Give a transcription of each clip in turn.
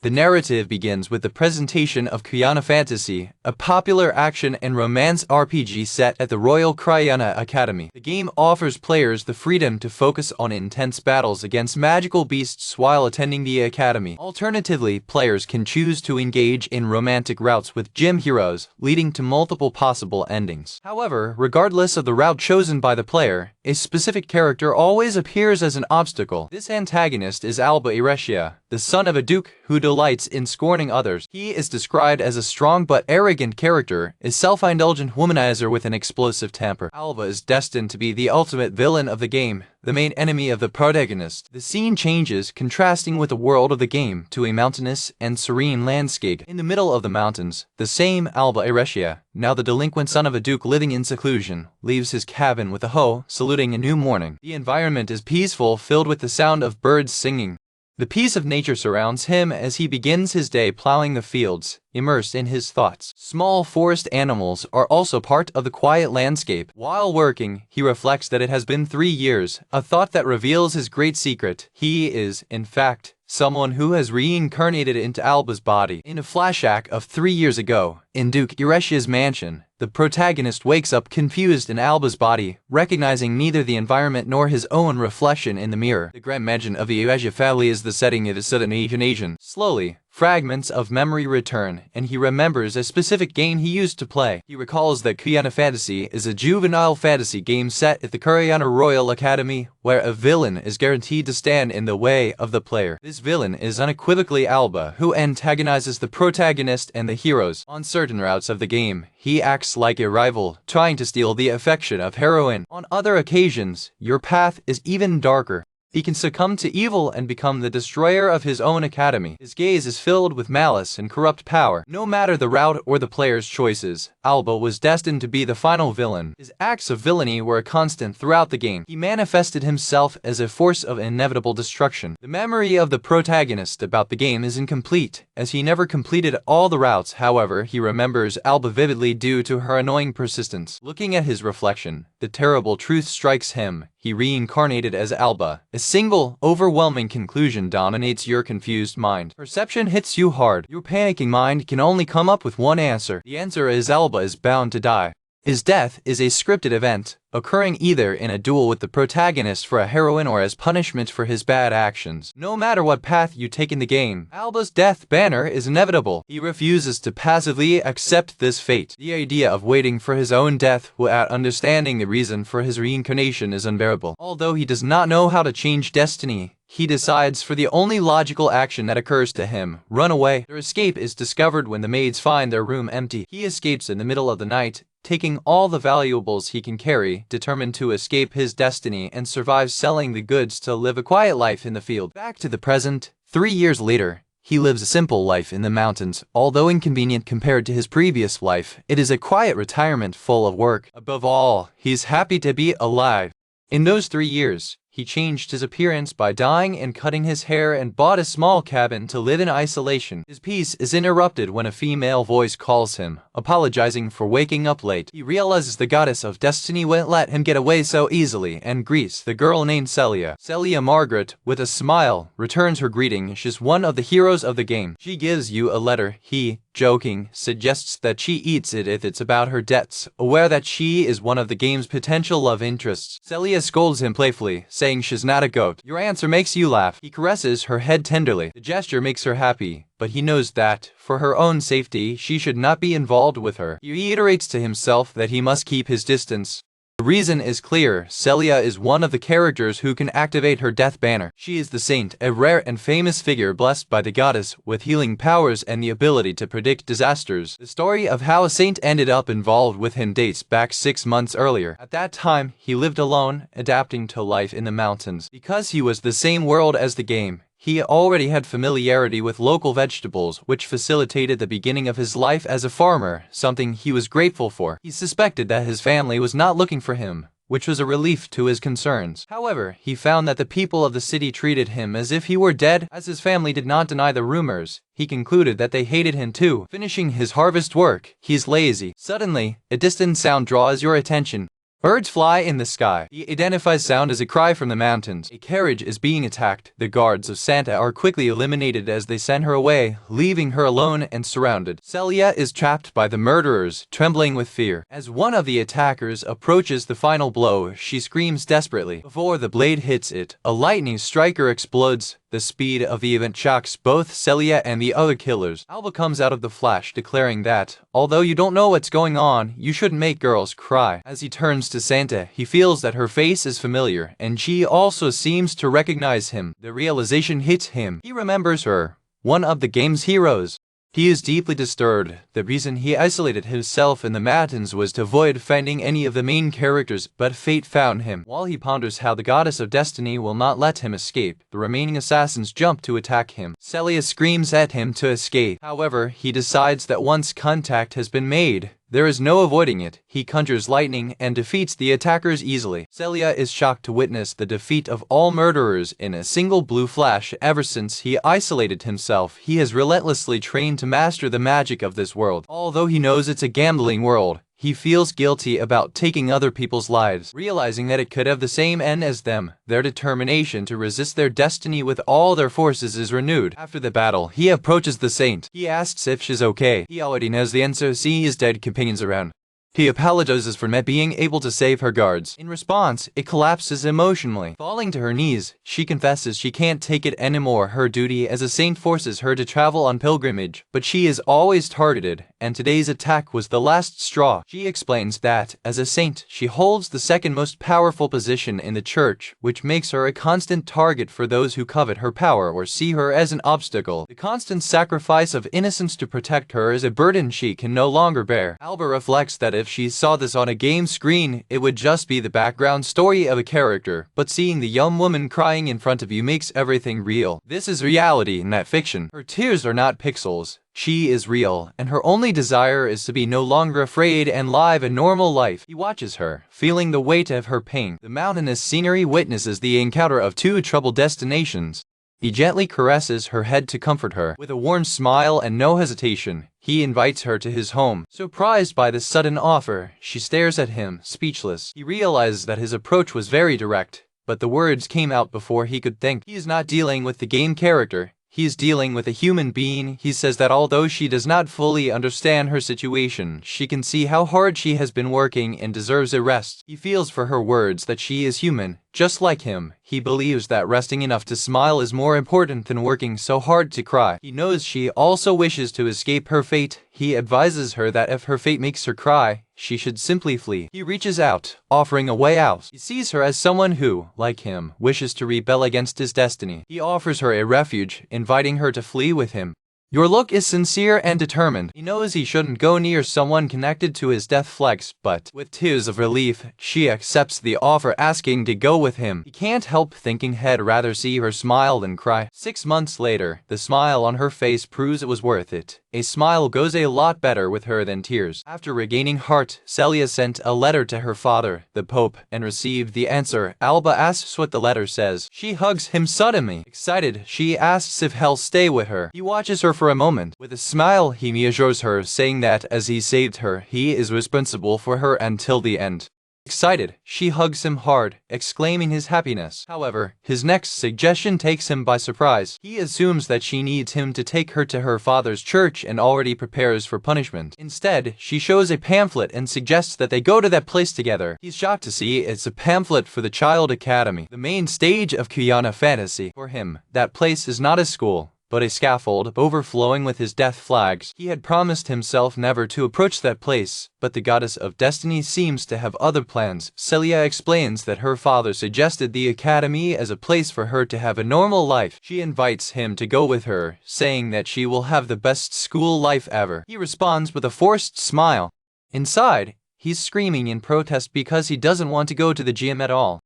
The narrative begins with the presentation of Kyana Fantasy, a popular action and romance RPG set at the Royal Kyana Academy. The game offers players the freedom to focus on intense battles against magical beasts while attending the academy. Alternatively, players can choose to engage in romantic routes with gym heroes, leading to multiple possible endings. However, regardless of the route chosen by the player, a specific character always appears as an obstacle. This antagonist is Alba Iresia, the son of a duke who delights in scorning others. He is described as a strong but arrogant character, a self-indulgent womanizer with an explosive temper. Alba is destined to be the ultimate villain of the game, the main enemy of the protagonist. The scene changes, contrasting with the world of the game to a mountainous and serene landscape. In the middle of the mountains, the same Alba Iresia, now the delinquent son of a duke living in seclusion, leaves his cabin with a hoe, saluting a new morning. The environment is peaceful, filled with the sound of birds singing. The peace of nature surrounds him as he begins his day plowing the fields, immersed in his thoughts. Small forest animals are also part of the quiet landscape. While working, he reflects that it has been 3 years, a thought that reveals his great secret. He is, in fact, someone who has reincarnated into Alba's body. In a flashback of 3 years ago, in Duke Iresia's mansion, the protagonist wakes up confused in Alba's body, recognizing neither the environment nor his own reflection in the mirror. The grand mansion of the Iresia family is the setting of his Southern Asian. Slowly, fragments of memory return, and he remembers a specific game he used to play. He recalls that Kyana Fantasy is a juvenile fantasy game set at the Kyana Royal Academy, where a villain is guaranteed to stand in the way of the player. This villain is unequivocally Alba, who antagonizes the protagonist and the heroes. On certain routes of the game, he acts like a rival, trying to steal the affection of heroine. On other occasions, your path is even darker. He can succumb to evil and become the destroyer of his own academy. His gaze is filled with malice and corrupt power. No matter the route or the player's choices, Alba was destined to be the final villain. His acts of villainy were a constant throughout the game. He manifested himself as a force of inevitable destruction. The memory of the protagonist about the game is incomplete, as he never completed all the routes. However, he remembers Alba vividly due to her annoying persistence. Looking at his reflection, the terrible truth strikes him. He reincarnated as Alba. A single, overwhelming conclusion dominates your confused mind. Perception hits you hard. Your panicking mind can only come up with one answer. The answer is Alba is bound to die. His death is a scripted event, occurring either in a duel with the protagonist for a heroine or as punishment for his bad actions. No matter what path you take in the game, Alba's death banner is inevitable. He refuses to passively accept this fate. The idea of waiting for his own death without understanding the reason for his reincarnation is unbearable. Although he does not know how to change destiny, he decides for the only logical action that occurs to him: run away. Their escape is discovered when the maids find their room empty. He escapes in the middle of the night, taking all the valuables he can carry, determined to escape his destiny, and survives selling the goods to live a quiet life in the field. Back to the present, 3 years later, he lives a simple life in the mountains. Although inconvenient compared to his previous life, it is a quiet retirement full of work. Above all, he's happy to be alive. In those 3 years, he changed his appearance by dyeing and cutting his hair and bought a small cabin to live in isolation. His peace is interrupted when a female voice calls him, apologizing for waking up late. He realizes the goddess of destiny won't let him get away so easily and greets the girl named Celia. Celia Margaret, with a smile, returns her greeting. She's one of the heroes of the game. She gives you a letter. He, joking, suggests that she eats it if it's about her debts, aware that she is one of the game's potential love interests. Celia scolds him playfully, saying she's not a goat. Your answer makes you laugh. He caresses her head tenderly. The gesture makes her happy, but he knows that, for her own safety, she should not be involved with her. He reiterates to himself that he must keep his distance. The reason is clear. Celia is one of the characters who can activate her death banner. She is the saint, a rare and famous figure blessed by the goddess with healing powers and the ability to predict disasters. The story of how a saint ended up involved with him dates back 6 months earlier. At that time, he lived alone, adapting to life in the mountains. Because he was the same world as the game, he already had familiarity with local vegetables, which facilitated the beginning of his life as a farmer, something he was grateful for. He suspected that his family was not looking for him, which was a relief to his concerns. However, he found that the people of the city treated him as if he were dead. As his family did not deny the rumors, he concluded that they hated him too. Finishing his harvest work, he's lazy. Suddenly, a distant sound draws your attention. Birds fly in the sky. He identifies sound as a cry from the mountains. A carriage is being attacked. The guards of Santa are quickly eliminated as they send her away, leaving her alone and surrounded. Celia is trapped by the murderers, trembling with fear. As one of the attackers approaches the final blow, she screams desperately. Before the blade hits it, a lightning striker explodes. The speed of the event shocks both Celia and the other killers. Alba comes out of the flash, declaring that, although you don't know what's going on, you shouldn't make girls cry. As he turns to Santa, he feels that her face is familiar, and she also seems to recognize him. The realization hits him. He remembers her, one of the game's heroes. He is deeply disturbed. The reason he isolated himself in the mountains was to avoid offending any of the main characters, but fate found him. While he ponders how the goddess of destiny will not let him escape, the remaining assassins jump to attack him. Celia screams at him to escape. However, he decides that once contact has been made, there is no avoiding it. He conjures lightning and defeats the attackers easily. Celia is shocked to witness the defeat of all murderers in a single blue flash. Ever since he isolated himself, he has relentlessly trained to master the magic of this world. Although he knows it's a gambling world, he feels guilty about taking other people's lives, realizing that it could have the same end as them. Their determination to resist their destiny with all their forces is renewed. After the battle, he approaches the saint. He asks if she's okay. He already knows the answer, seeing his dead companions around. He apologizes for not being able to save her guards. In response, it collapses emotionally. Falling to her knees, she confesses she can't take it anymore. Her duty as a saint forces her to travel on pilgrimage, but she is always targeted, and today's attack was the last straw. She explains that, as a saint, she holds the second most powerful position in the church, which makes her a constant target for those who covet her power or see her as an obstacle. The constant sacrifice of innocence to protect her is a burden she can no longer bear. Alba reflects that if she saw this on a game screen, it would just be the background story of a character, but seeing the young woman crying in front of you makes everything real. This is reality, not fiction. Her tears are not pixels. She is real, and her only desire is to be no longer afraid and live a normal life. He watches her, feeling the weight of her pain. The mountainous scenery witnesses the encounter of two troubled destinations. He gently caresses her head to comfort her. With a warm smile and no hesitation, he invites her to his home. Surprised by this sudden offer, she stares at him, speechless. He realizes that his approach was very direct, but the words came out before he could think. He is not dealing with the game character. He is dealing with a human being. He says that although she does not fully understand her situation, she can see how hard she has been working and deserves a rest. He feels for her words that she is human, just like him. He believes that resting enough to smile is more important than working so hard to cry. He knows she also wishes to escape her fate. He advises her that if her fate makes her cry, she should simply flee. He reaches out, offering a way out. He sees her as someone who, like him, wishes to rebel against his destiny. He offers her a refuge, inviting her to flee with him. Your look is sincere and determined. He knows he shouldn't go near someone connected to his death flags, but with tears of relief, she accepts the offer, asking to go with him. He can't help thinking he'd rather see her smile than cry. 6 months later, the smile on her face proves it was worth it. A smile goes a lot better with her than tears. After regaining heart, Celia sent a letter to her father, the Pope, and received the answer. Alba asks what the letter says. She hugs him suddenly. Excited, she asks if he'll stay with her. He watches her for a moment. With a smile, he reassures her, saying that as he saved her, he is responsible for her until the end. Excited, she hugs him hard, exclaiming his happiness. However, his next suggestion takes him by surprise. He assumes that she needs him to take her to her father's church and already prepares for punishment. Instead, she shows a pamphlet and suggests that they go to that place together. He's shocked to see it's a pamphlet for the Child Academy, the main stage of Kuyana fantasy. For him, that place is not a school, but a scaffold overflowing with his death flags. He had promised himself never to approach that place, but the goddess of destiny seems to have other plans. Celia explains that her father suggested the academy as a place for her to have a normal life. She invites him to go with her, saying that she will have the best school life ever. He responds with a forced smile. Inside, he's screaming in protest because he doesn't want to go to the gym at all.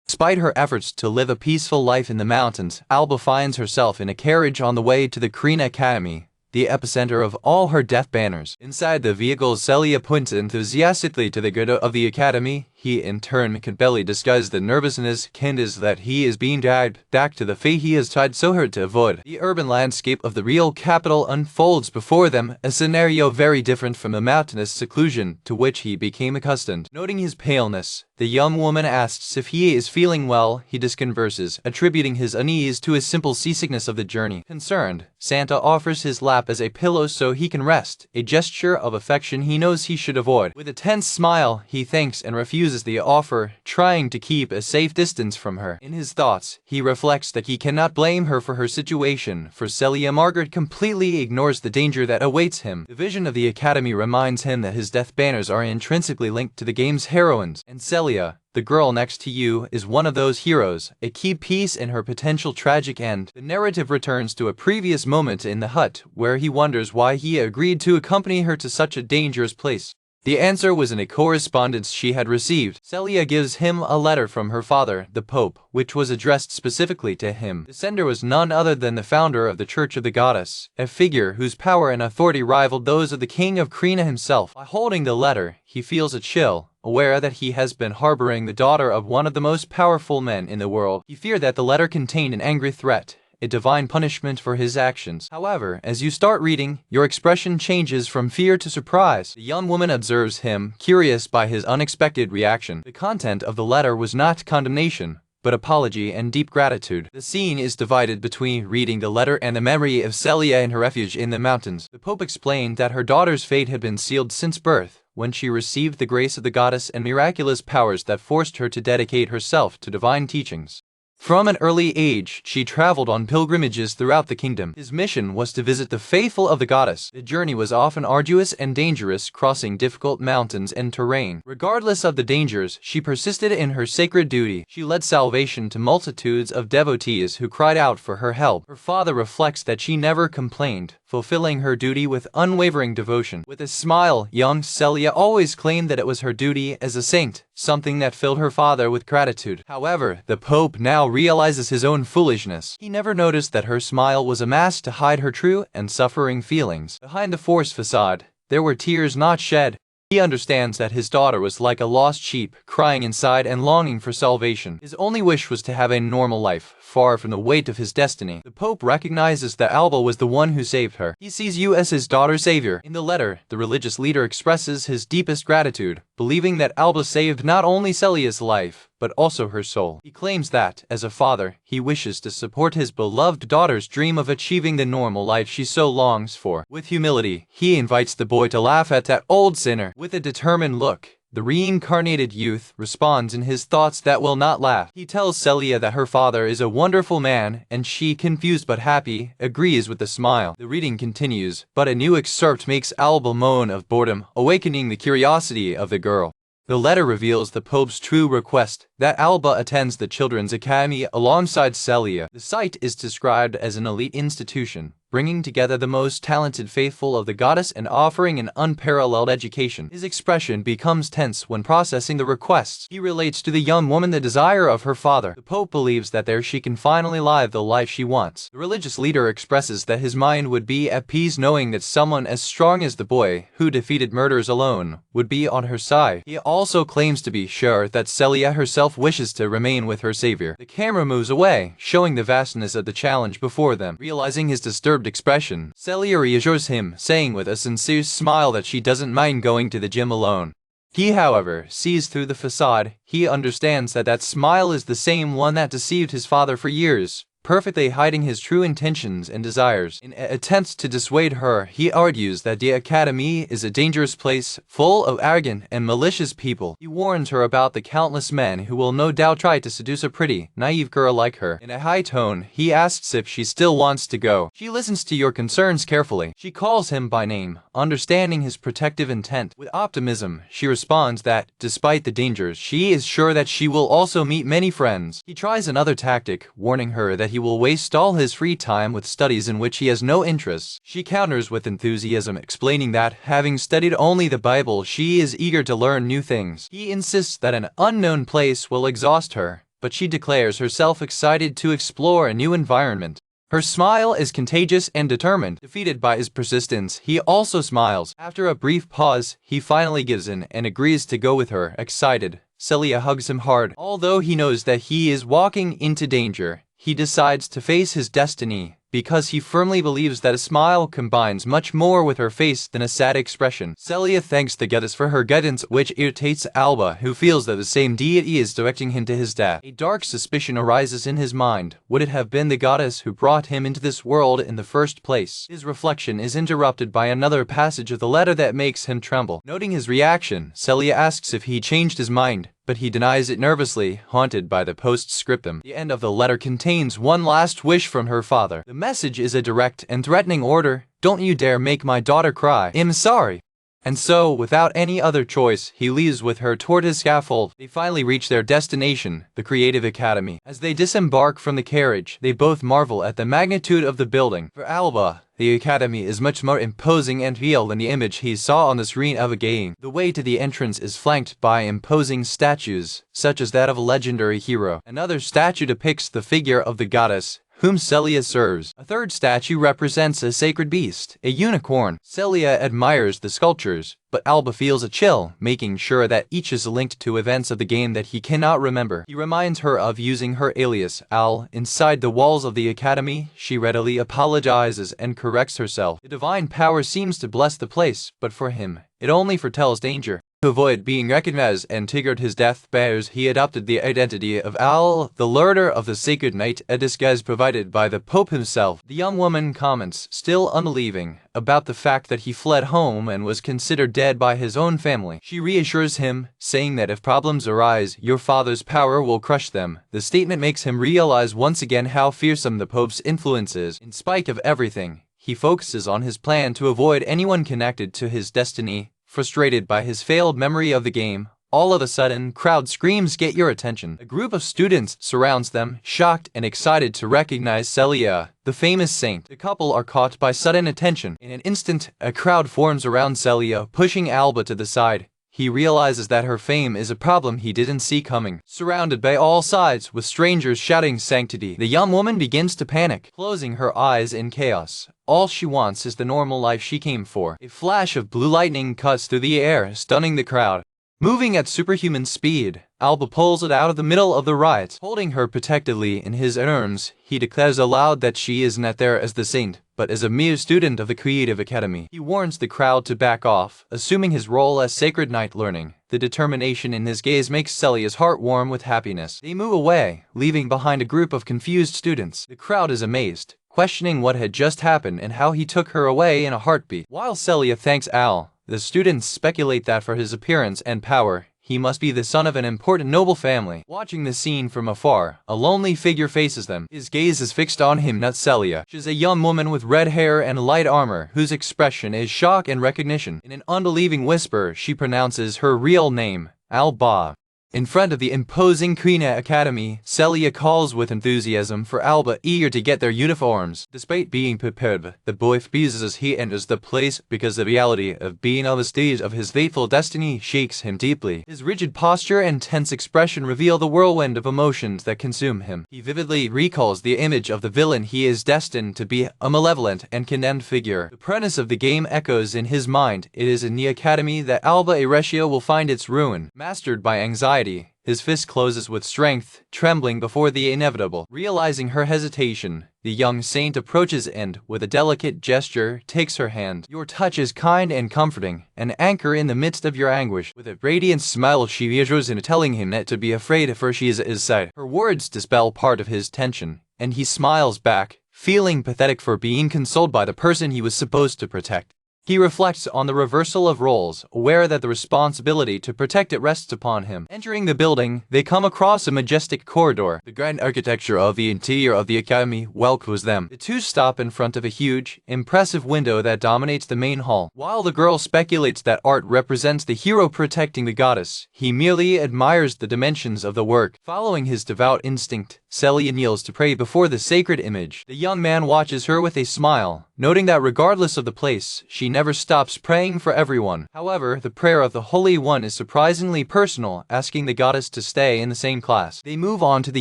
Despite her efforts to live a peaceful life in the mountains, Alba finds herself in a carriage on the way to the Krina Academy, the epicenter of all her death banners. Inside the vehicle, Celia points enthusiastically to the good of the academy. he in turn could barely disguise the nervousness Candace that he is being dragged back to the fate he has tried so hard to avoid. The urban landscape of the real capital unfolds before them, a scenario very different from the mountainous seclusion to which he became accustomed. Noting his paleness, the young woman asks if he is feeling well. He disconverses, attributing his unease to his simple seasickness of the journey. Concerned, Santa offers his lap as a pillow so he can rest, a gesture of affection he knows he should avoid. With a tense smile, he thanks and refuses the offer, trying to keep a safe distance from her. In his thoughts, he reflects that he cannot blame her for her situation, for Celia Margaret completely ignores the danger that awaits him. The vision of the academy reminds him that his death banners are intrinsically linked to the game's heroines, and Celia, the girl next to you, is one of those heroes, a key piece in her potential tragic end. The narrative returns to a previous moment in the hut, where he wonders why he agreed to accompany her to such a dangerous place. The answer was in a correspondence she had received. Celia gives him a letter from her father, the Pope, which was addressed specifically to him. The sender was none other than the founder of the Church of the Goddess, a figure whose power and authority rivaled those of the King of Krina himself. By holding the letter, he feels a chill, aware that he has been harboring the daughter of one of the most powerful men in the world. He feared that the letter contained an angry threat, a divine punishment for his actions. However, as you start reading, your expression changes from fear to surprise. The young woman observes him, curious by his unexpected reaction. The content of the letter was not condemnation, but apology and deep gratitude. The scene is divided between reading the letter and the memory of Celia in her refuge in the mountains. The Pope explained that her daughter's fate had been sealed since birth, when she received the grace of the goddess and miraculous powers that forced her to dedicate herself to divine teachings. From an early age, she traveled on pilgrimages throughout the kingdom. His mission was to visit the faithful of the goddess. The journey was often arduous and dangerous, crossing difficult mountains and terrain. Regardless of the dangers, she persisted in her sacred duty. She led salvation to multitudes of devotees who cried out for her help. Her father reflects that she never complained, fulfilling her duty with unwavering devotion. With a smile, young Celia always claimed that it was her duty as a saint, something that filled her father with gratitude. However, the Pope now realizes his own foolishness. He never noticed that her smile was a mask to hide her true and suffering feelings. Behind the forced facade, there were tears not shed. He understands that his daughter was like a lost sheep, crying inside and longing for salvation. His only wish was to have a normal life, far from the weight of his destiny. The Pope recognizes that Alba was the one who saved her. He sees you as his daughter's savior. In the letter, the religious leader expresses his deepest gratitude, believing that Alba saved not only Celia's life, but also her soul. He claims that, as a father, he wishes to support his beloved daughter's dream of achieving the normal life she so longs for. With humility, he invites the boy to laugh at that old sinner. With a determined look, the reincarnated youth responds in his thoughts that will not laugh. He tells Celia that her father is a wonderful man, and she, confused but happy, agrees with a smile. The reading continues, but a new excerpt makes Alba moan of boredom, awakening the curiosity of the girl. The letter reveals the Pope's true request, that Alba attends the Children's Academy alongside Celia. The site is described as an elite institution, bringing together the most talented faithful of the goddess and offering an unparalleled education. His expression becomes tense when processing the requests. He relates to the young woman the desire of her father. The Pope believes that there she can finally live the life she wants. The religious leader expresses that his mind would be at peace knowing that someone as strong as the boy, who defeated murders alone, would be on her side. He also claims to be sure that Celia herself wishes to remain with her savior. The camera moves away, showing the vastness of the challenge before them. Realizing his disturbed expression, Celia reassures him, saying with a sincere smile that she doesn't mind going to the gym alone. He, however, sees through the facade. He understands that that smile is the same one that deceived his father for years, perfectly hiding his true intentions and desires. In an attempt to dissuade her, he argues that the academy is a dangerous place, full of arrogant and malicious people. He warns her about the countless men who will no doubt try to seduce a pretty, naive girl like her. In a high tone, he asks if she still wants to go. She listens to your concerns carefully. She calls him by name, understanding his protective intent. With optimism, she responds that, despite the dangers, she is sure that she will also meet many friends. He tries another tactic, warning her that he will waste all his free time with studies in which he has no interest. She counters with enthusiasm, explaining that, having studied only the Bible, she is eager to learn new things. He insists that an unknown place will exhaust her, but she declares herself excited to explore a new environment. Her smile is contagious and determined. Defeated by his persistence, he also smiles. After a brief pause, he finally gives in and agrees to go with her. Excited, Celia hugs him hard. Although he knows that he is walking into danger, he decides to face his destiny, because he firmly believes that a smile combines much more with her face than a sad expression. Celia thanks the goddess for her guidance, which irritates Alba, who feels that the same deity is directing him to his death. A dark suspicion arises in his mind. Would it have been the goddess who brought him into this world in the first place? His reflection is interrupted by another passage of the letter that makes him tremble. Noting his reaction, Celia asks if he changed his mind, but he denies it nervously, haunted by the postscriptum. The end of the letter contains one last wish from her father. The message is a direct and threatening order: "Don't you dare make my daughter cry. I'm sorry." And so, without any other choice, he leaves with her toward his scaffold. They finally reach their destination, the Creative Academy. As they disembark from the carriage, they both marvel at the magnitude of the building. For Alba, the Academy is much more imposing and real than the image he saw on the screen of a game. The way to the entrance is flanked by imposing statues, such as that of a legendary hero. Another statue depicts the figure of the goddess, whom Celia serves. A third statue represents a sacred beast, a unicorn. Celia admires the sculptures, but Alba feels a chill, making sure that each is linked to events of the game that he cannot remember. He reminds her of using her alias, Al, inside the walls of the academy. She readily apologizes and corrects herself. The divine power seems to bless the place, but for him, it only foretells danger. To avoid being recognized and triggered his death bears, he adopted the identity of Al, the learner of the Sacred Night, a disguise provided by the Pope himself. The young woman comments, still unbelieving, about the fact that he fled home and was considered dead by his own family. She reassures him, saying that if problems arise, your father's power will crush them. The statement makes him realize once again how fearsome the Pope's influence is. In spite of everything, he focuses on his plan to avoid anyone connected to his destiny. Frustrated by his failed memory of the game, all of a sudden, crowd screams, "Get your attention!" A group of students surrounds them, shocked and excited to recognize Celia, the famous saint. The couple are caught by sudden attention. In an instant, a crowd forms around Celia, pushing Alba to the side. He realizes that her fame is a problem he didn't see coming. Surrounded by all sides, with strangers shouting sanctity, the young woman begins to panic, closing her eyes in chaos. All she wants is the normal life she came for. A flash of blue lightning cuts through the air, stunning the crowd. Moving at superhuman speed, Alba pulls it out of the middle of the riot. Holding her protectively in his arms, he declares aloud that she is not there as the saint, but as a mere student of the Creative Academy. He warns the crowd to back off, assuming his role as Sacred Knight learning. The determination in his gaze makes Celia's heart warm with happiness. They move away, leaving behind a group of confused students. The crowd is amazed, questioning what had just happened and how he took her away in a heartbeat. While Celia thanks Al, the students speculate that for his appearance and power, he must be the son of an important noble family. Watching the scene from afar, a lonely figure faces them. His gaze is fixed on him, not Celia. She is a young woman with red hair and light armor, whose expression is shock and recognition. In an unbelieving whisper, she pronounces her real name, Alba. In front of the imposing Creative Academy, Celia calls with enthusiasm for Alba, eager to get their uniforms. Despite being prepared, the boy freezes as he enters the place because the reality of being on the stage of his fateful destiny shakes him deeply. His rigid posture and tense expression reveal the whirlwind of emotions that consume him. He vividly recalls the image of the villain he is destined to be, a malevolent and condemned figure. The premise of the game echoes in his mind. It is in the academy that Alba Irecio will find its ruin. Mastered by anxiety, his fist closes with strength, trembling before the inevitable. Realizing her hesitation, the young saint approaches and, with a delicate gesture, takes her hand. Your touch is kind and comforting, an anchor in the midst of your anguish. With a radiant smile, she reassures him, telling him not to be afraid, for she is at his side. Her words dispel part of his tension, and he smiles back, feeling pathetic for being consoled by the person he was supposed to protect. He reflects on the reversal of roles, aware that the responsibility to protect it rests upon him. Entering the building, they come across a majestic corridor. The grand architecture of the interior of the academy welcomes them. The two stop in front of a huge, impressive window that dominates the main hall. While the girl speculates that art represents the hero protecting the goddess, he merely admires the dimensions of the work. Following his devout instinct, Celia kneels to pray before the sacred image. The young man watches her with a smile, noting that regardless of the place, she never stops praying for everyone. However, the prayer of the Holy One is surprisingly personal, asking the goddess to stay in the same class. They move on to the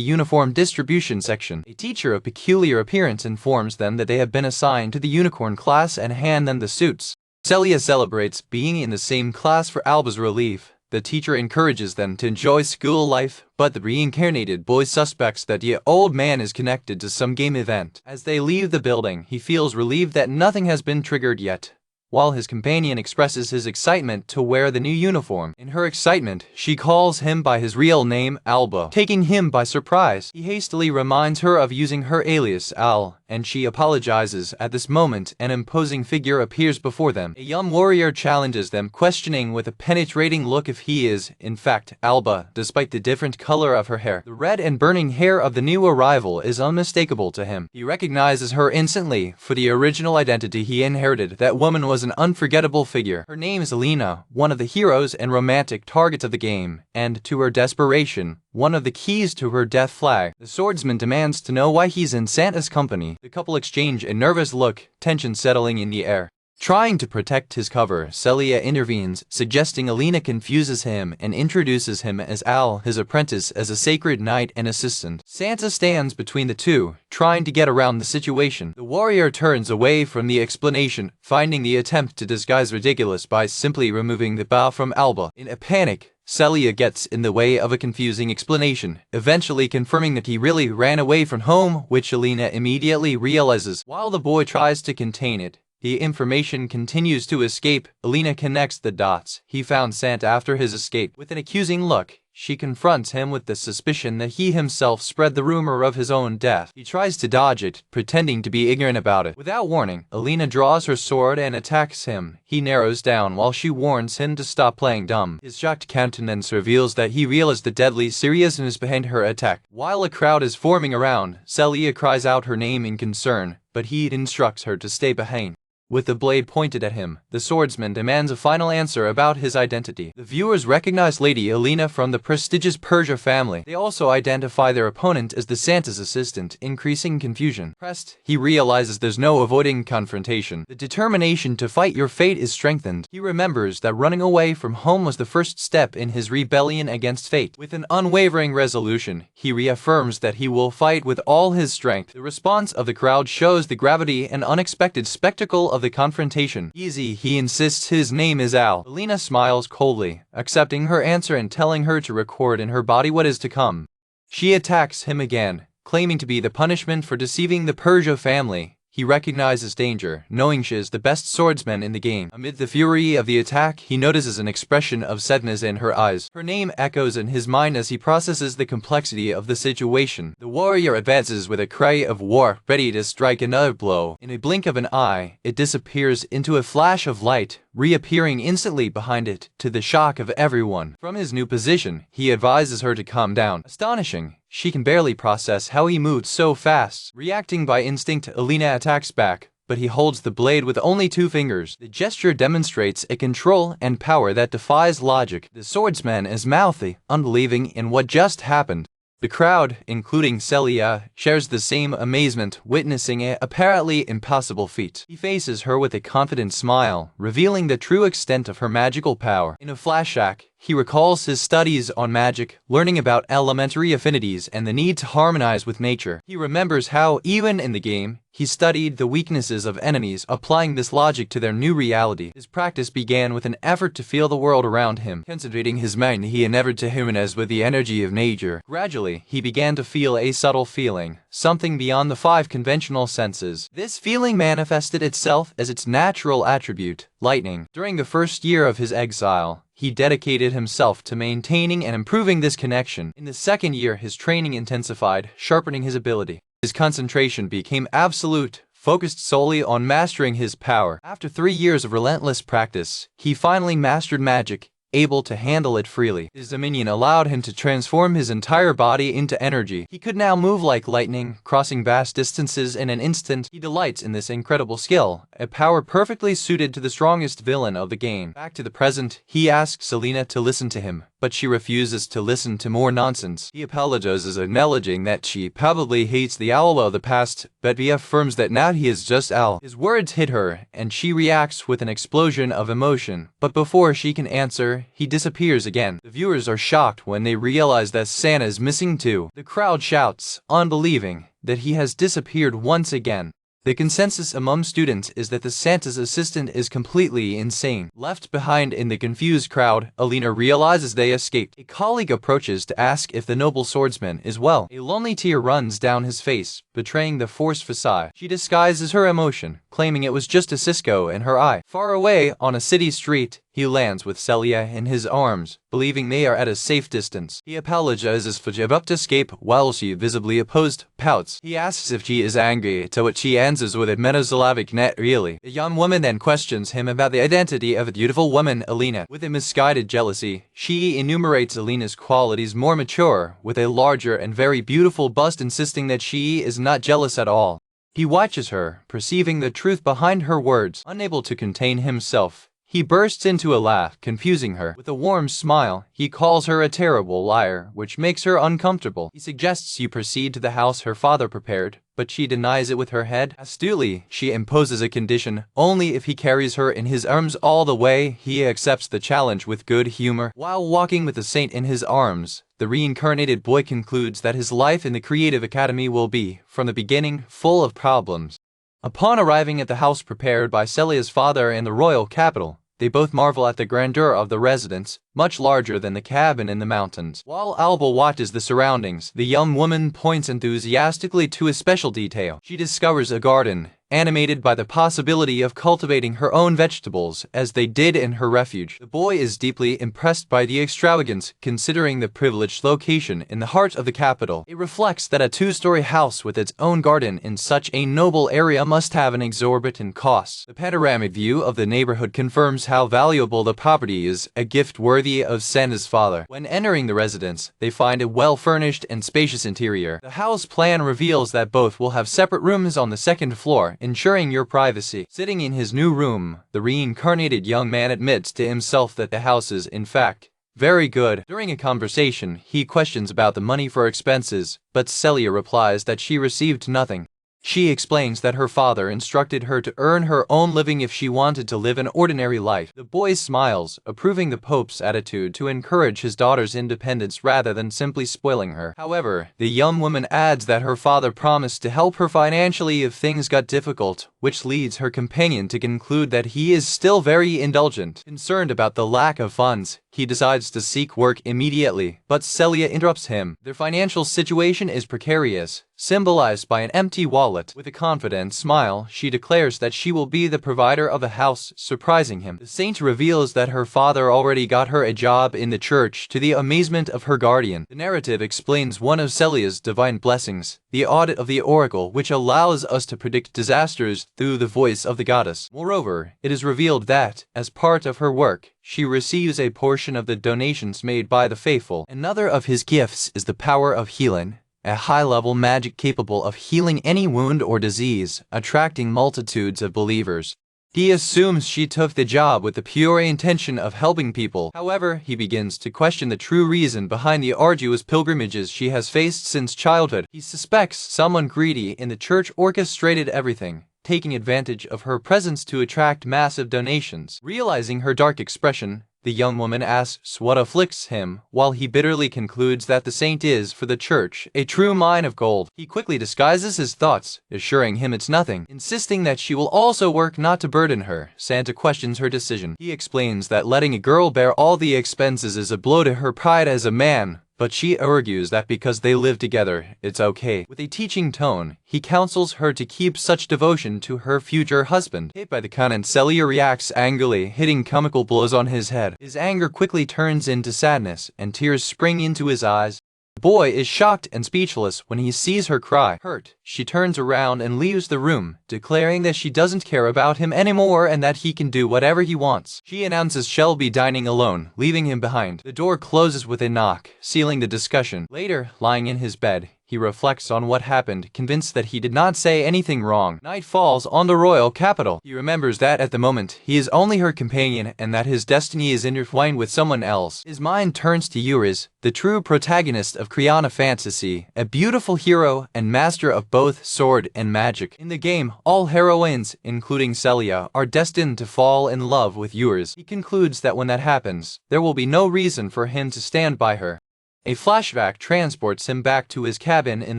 uniform distribution section. A teacher of peculiar appearance informs them that they have been assigned to the unicorn class and hand them the suits. Celia celebrates being in the same class for Alba's relief. The teacher encourages them to enjoy school life, but the reincarnated boy suspects that the old man is connected to some game event. As they leave the building, he feels relieved that nothing has been triggered yet, while his companion expresses his excitement to wear the new uniform. In her excitement, she calls him by his real name, Alba, taking him by surprise. He hastily reminds her of using her alias, Al, and she apologizes. At this moment, an imposing figure appears before them. A young warrior challenges them, questioning with a penetrating look if he is, in fact, Alba, despite the different color of her hair. The red and burning hair of the new arrival is unmistakable to him. He recognizes her instantly. For the original identity he inherited, that woman was an unforgettable figure. Her name is Alina, one of the heroes and romantic targets of the game, and to her desperation, one of the keys to her death flag. The swordsman demands to know why he's in Santa's company. The couple exchange a nervous look, tension settling in the air. Trying to protect his cover, Celia intervenes, suggesting Alina confuses him and introduces him as Al, his apprentice, as a sacred knight and assistant. Santa stands between the two, trying to get around the situation. The warrior turns away from the explanation, finding the attempt to disguise ridiculous by simply removing the bow from Alba. In a panic, Celia gets in the way of a confusing explanation, eventually confirming that he really ran away from home, which Alina immediately realizes. While the boy tries to contain it, the information continues to escape. Alina connects the dots. He found Santa after his escape. With an accusing look, she confronts him with the suspicion that he himself spread the rumor of his own death. He tries to dodge it, pretending to be ignorant about it. Without warning, Alina draws her sword and attacks him. He narrows down while she warns him to stop playing dumb. His shocked countenance reveals that he realized the deadly seriousness behind her attack. While a crowd is forming around, Celia cries out her name in concern, but he instructs her to stay behind. With the blade pointed at him, the swordsman demands a final answer about his identity. The viewers recognize Lady Alina from the prestigious Persia family. They also identify their opponent as the Santa's assistant, increasing confusion. Pressed, he realizes there's no avoiding confrontation. The determination to fight your fate is strengthened. He remembers that running away from home was the first step in his rebellion against fate. With an unwavering resolution, he reaffirms that he will fight with all his strength. The response of the crowd shows the gravity and unexpected spectacle of the confrontation. Easy, he insists his name is Al. Alina smiles coldly, accepting her answer and telling her to record in her body what is to come. She attacks him again, claiming to be the punishment for deceiving the Persia family. He recognizes danger, knowing she is the best swordsman in the game. Amid the fury of the attack, he notices an expression of sadness in her eyes. Her name echoes in his mind as he processes the complexity of the situation. The warrior advances with a cry of war, ready to strike another blow. In a blink of an eye, it disappears into a flash of light, reappearing instantly behind it, to the shock of everyone. From his new position, he advises her to calm down. Astonishing, she can barely process how he moved so fast. Reacting by instinct, Alina attacks back, but he holds the blade with only 2 fingers. The gesture demonstrates a control and power that defies logic. The swordsman is mouthy, unbelieving in what just happened. The crowd, including Celia, shares the same amazement, witnessing an apparently impossible feat. He faces her with a confident smile, revealing the true extent of her magical power. In a flashback, he recalls his studies on magic, learning about elementary affinities and the need to harmonize with nature. He remembers how, even in the game, he studied the weaknesses of enemies, applying this logic to their new reality. His practice began with an effort to feel the world around him. Concentrating his mind, he endeavored to harmonize with the energy of nature. Gradually, he began to feel a subtle feeling, something beyond the 5 conventional senses. This feeling manifested itself as its natural attribute, lightning. During the first year of his exile, he dedicated himself to maintaining and improving this connection. In the second year, his training intensified, sharpening his ability. His concentration became absolute, focused solely on mastering his power. After 3 years of relentless practice, he finally mastered magic, able to handle it freely. His dominion allowed him to transform his entire body into energy. He could now move like lightning, crossing vast distances in an instant. He delights in this incredible skill, a power perfectly suited to the strongest villain of the game. Back to the present, he asks Selena to listen to him, but she refuses to listen to more nonsense. He apologizes, acknowledging that she probably hates the Owl of the past, but he affirms that now he is just Owl. His words hit her, and she reacts with an explosion of emotion, but before she can answer, he disappears again. The viewers are shocked when they realize that Santa is missing too. The crowd shouts, unbelieving, that he has disappeared once again. The consensus among students is that the Santa's assistant is completely insane. Left behind in the confused crowd, Alina realizes they escaped. A colleague approaches to ask if the noble swordsman is well. A lonely tear runs down his face, betraying the forced facade. She disguises her emotion, claiming it was just a Cisco in her eye. Far away, on a city street, he lands with Celia in his arms, believing they are at a safe distance. He apologizes for the abrupt escape while she, visibly opposed, pouts. He asks if she is angry, to which she answers with a Metaslavic net really. The young woman then questions him about the identity of a beautiful woman, Alina. With a misguided jealousy, she enumerates Alina's qualities more mature, with a larger and very beautiful bust, insisting that she is not jealous at all. He watches her, perceiving the truth behind her words. Unable to contain himself, he bursts into a laugh, confusing her. With a warm smile, he calls her a terrible liar, which makes her uncomfortable. He suggests you proceed to the house her father prepared, but she denies it with her head. Astutely, she imposes a condition. Only if he carries her in his arms all the way, he accepts the challenge with good humor. While walking with the saint in his arms, the reincarnated boy concludes that his life in the Creative Academy will be, from the beginning, full of problems. Upon arriving at the house prepared by Celia's father in the royal capital, they both marvel at the grandeur of the residence, much larger than the cabin in the mountains. While Alba watches the surroundings, the young woman points enthusiastically to a special detail. She discovers a garden, animated by the possibility of cultivating her own vegetables, as they did in her refuge. The boy is deeply impressed by the extravagance, considering the privileged location in the heart of the capital. It reflects that a two-story house with its own garden in such a noble area must have an exorbitant cost. The panoramic view of the neighborhood confirms how valuable the property is, a gift worthy of Santa's father. When entering the residence, they find a well-furnished and spacious interior. The house plan reveals that both will have separate rooms on the second floor, ensuring your privacy. Sitting in his new room, the reincarnated young man admits to himself that the house is, in fact, very good. During a conversation, he questions about the money for expenses, but Celia replies that she received nothing. She explains that her father instructed her to earn her own living if she wanted to live an ordinary life. The boy smiles, approving the Pope's attitude to encourage his daughter's independence rather than simply spoiling her. However, the young woman adds that her father promised to help her financially if things got difficult, which leads her companion to conclude that he is still very indulgent. Concerned about the lack of funds, he decides to seek work immediately, but Celia interrupts him. Their financial situation is precarious, symbolized by an empty wallet. With a confident smile, she declares that she will be the provider of the house, surprising him. The saint reveals that her father already got her a job in the church, to the amazement of her guardian. The narrative explains one of Celia's divine blessings, the audit of the oracle, which allows us to predict disasters through the voice of the goddess. Moreover, it is revealed that, as part of her work, she receives a portion of the donations made by the faithful. Another of his gifts is the power of healing, a high-level magic capable of healing any wound or disease, attracting multitudes of believers. He assumes she took the job with the pure intention of helping people. However, he begins to question the true reason behind the arduous pilgrimages she has faced since childhood. He suspects someone greedy in the church orchestrated everything, taking advantage of her presence to attract massive donations. Realizing her dark expression, the young woman asks what afflicts him, while he bitterly concludes that the saint is, for the church, a true mine of gold. He quickly disguises his thoughts, assuring him it's nothing. Insisting that she will also work not to burden her, Santa questions her decision. He explains that letting a girl bear all the expenses is a blow to her pride as a man, but she argues that because they live together, it's okay. With a teaching tone, he counsels her to keep such devotion to her future husband. Hit by the comment, Celia reacts angrily, hitting comical blows on his head. His anger quickly turns into sadness, and tears spring into his eyes. The boy is shocked and speechless when he sees her cry. Hurt, she turns around and leaves the room, declaring that she doesn't care about him anymore and that he can do whatever he wants. She announces she'll be dining alone, leaving him behind. The door closes with a knock, sealing the discussion. Later, lying in his bed, he reflects on what happened, convinced that he did not say anything wrong. Night falls on the royal capital. He remembers that at the moment, he is only her companion and that his destiny is intertwined with someone else. His mind turns to Yuris, the true protagonist of Kriana Fantasy, a beautiful hero and master of both sword and magic. In the game, all heroines, including Celia, are destined to fall in love with Yuris. He concludes that when that happens, there will be no reason for him to stand by her. A flashback transports him back to his cabin in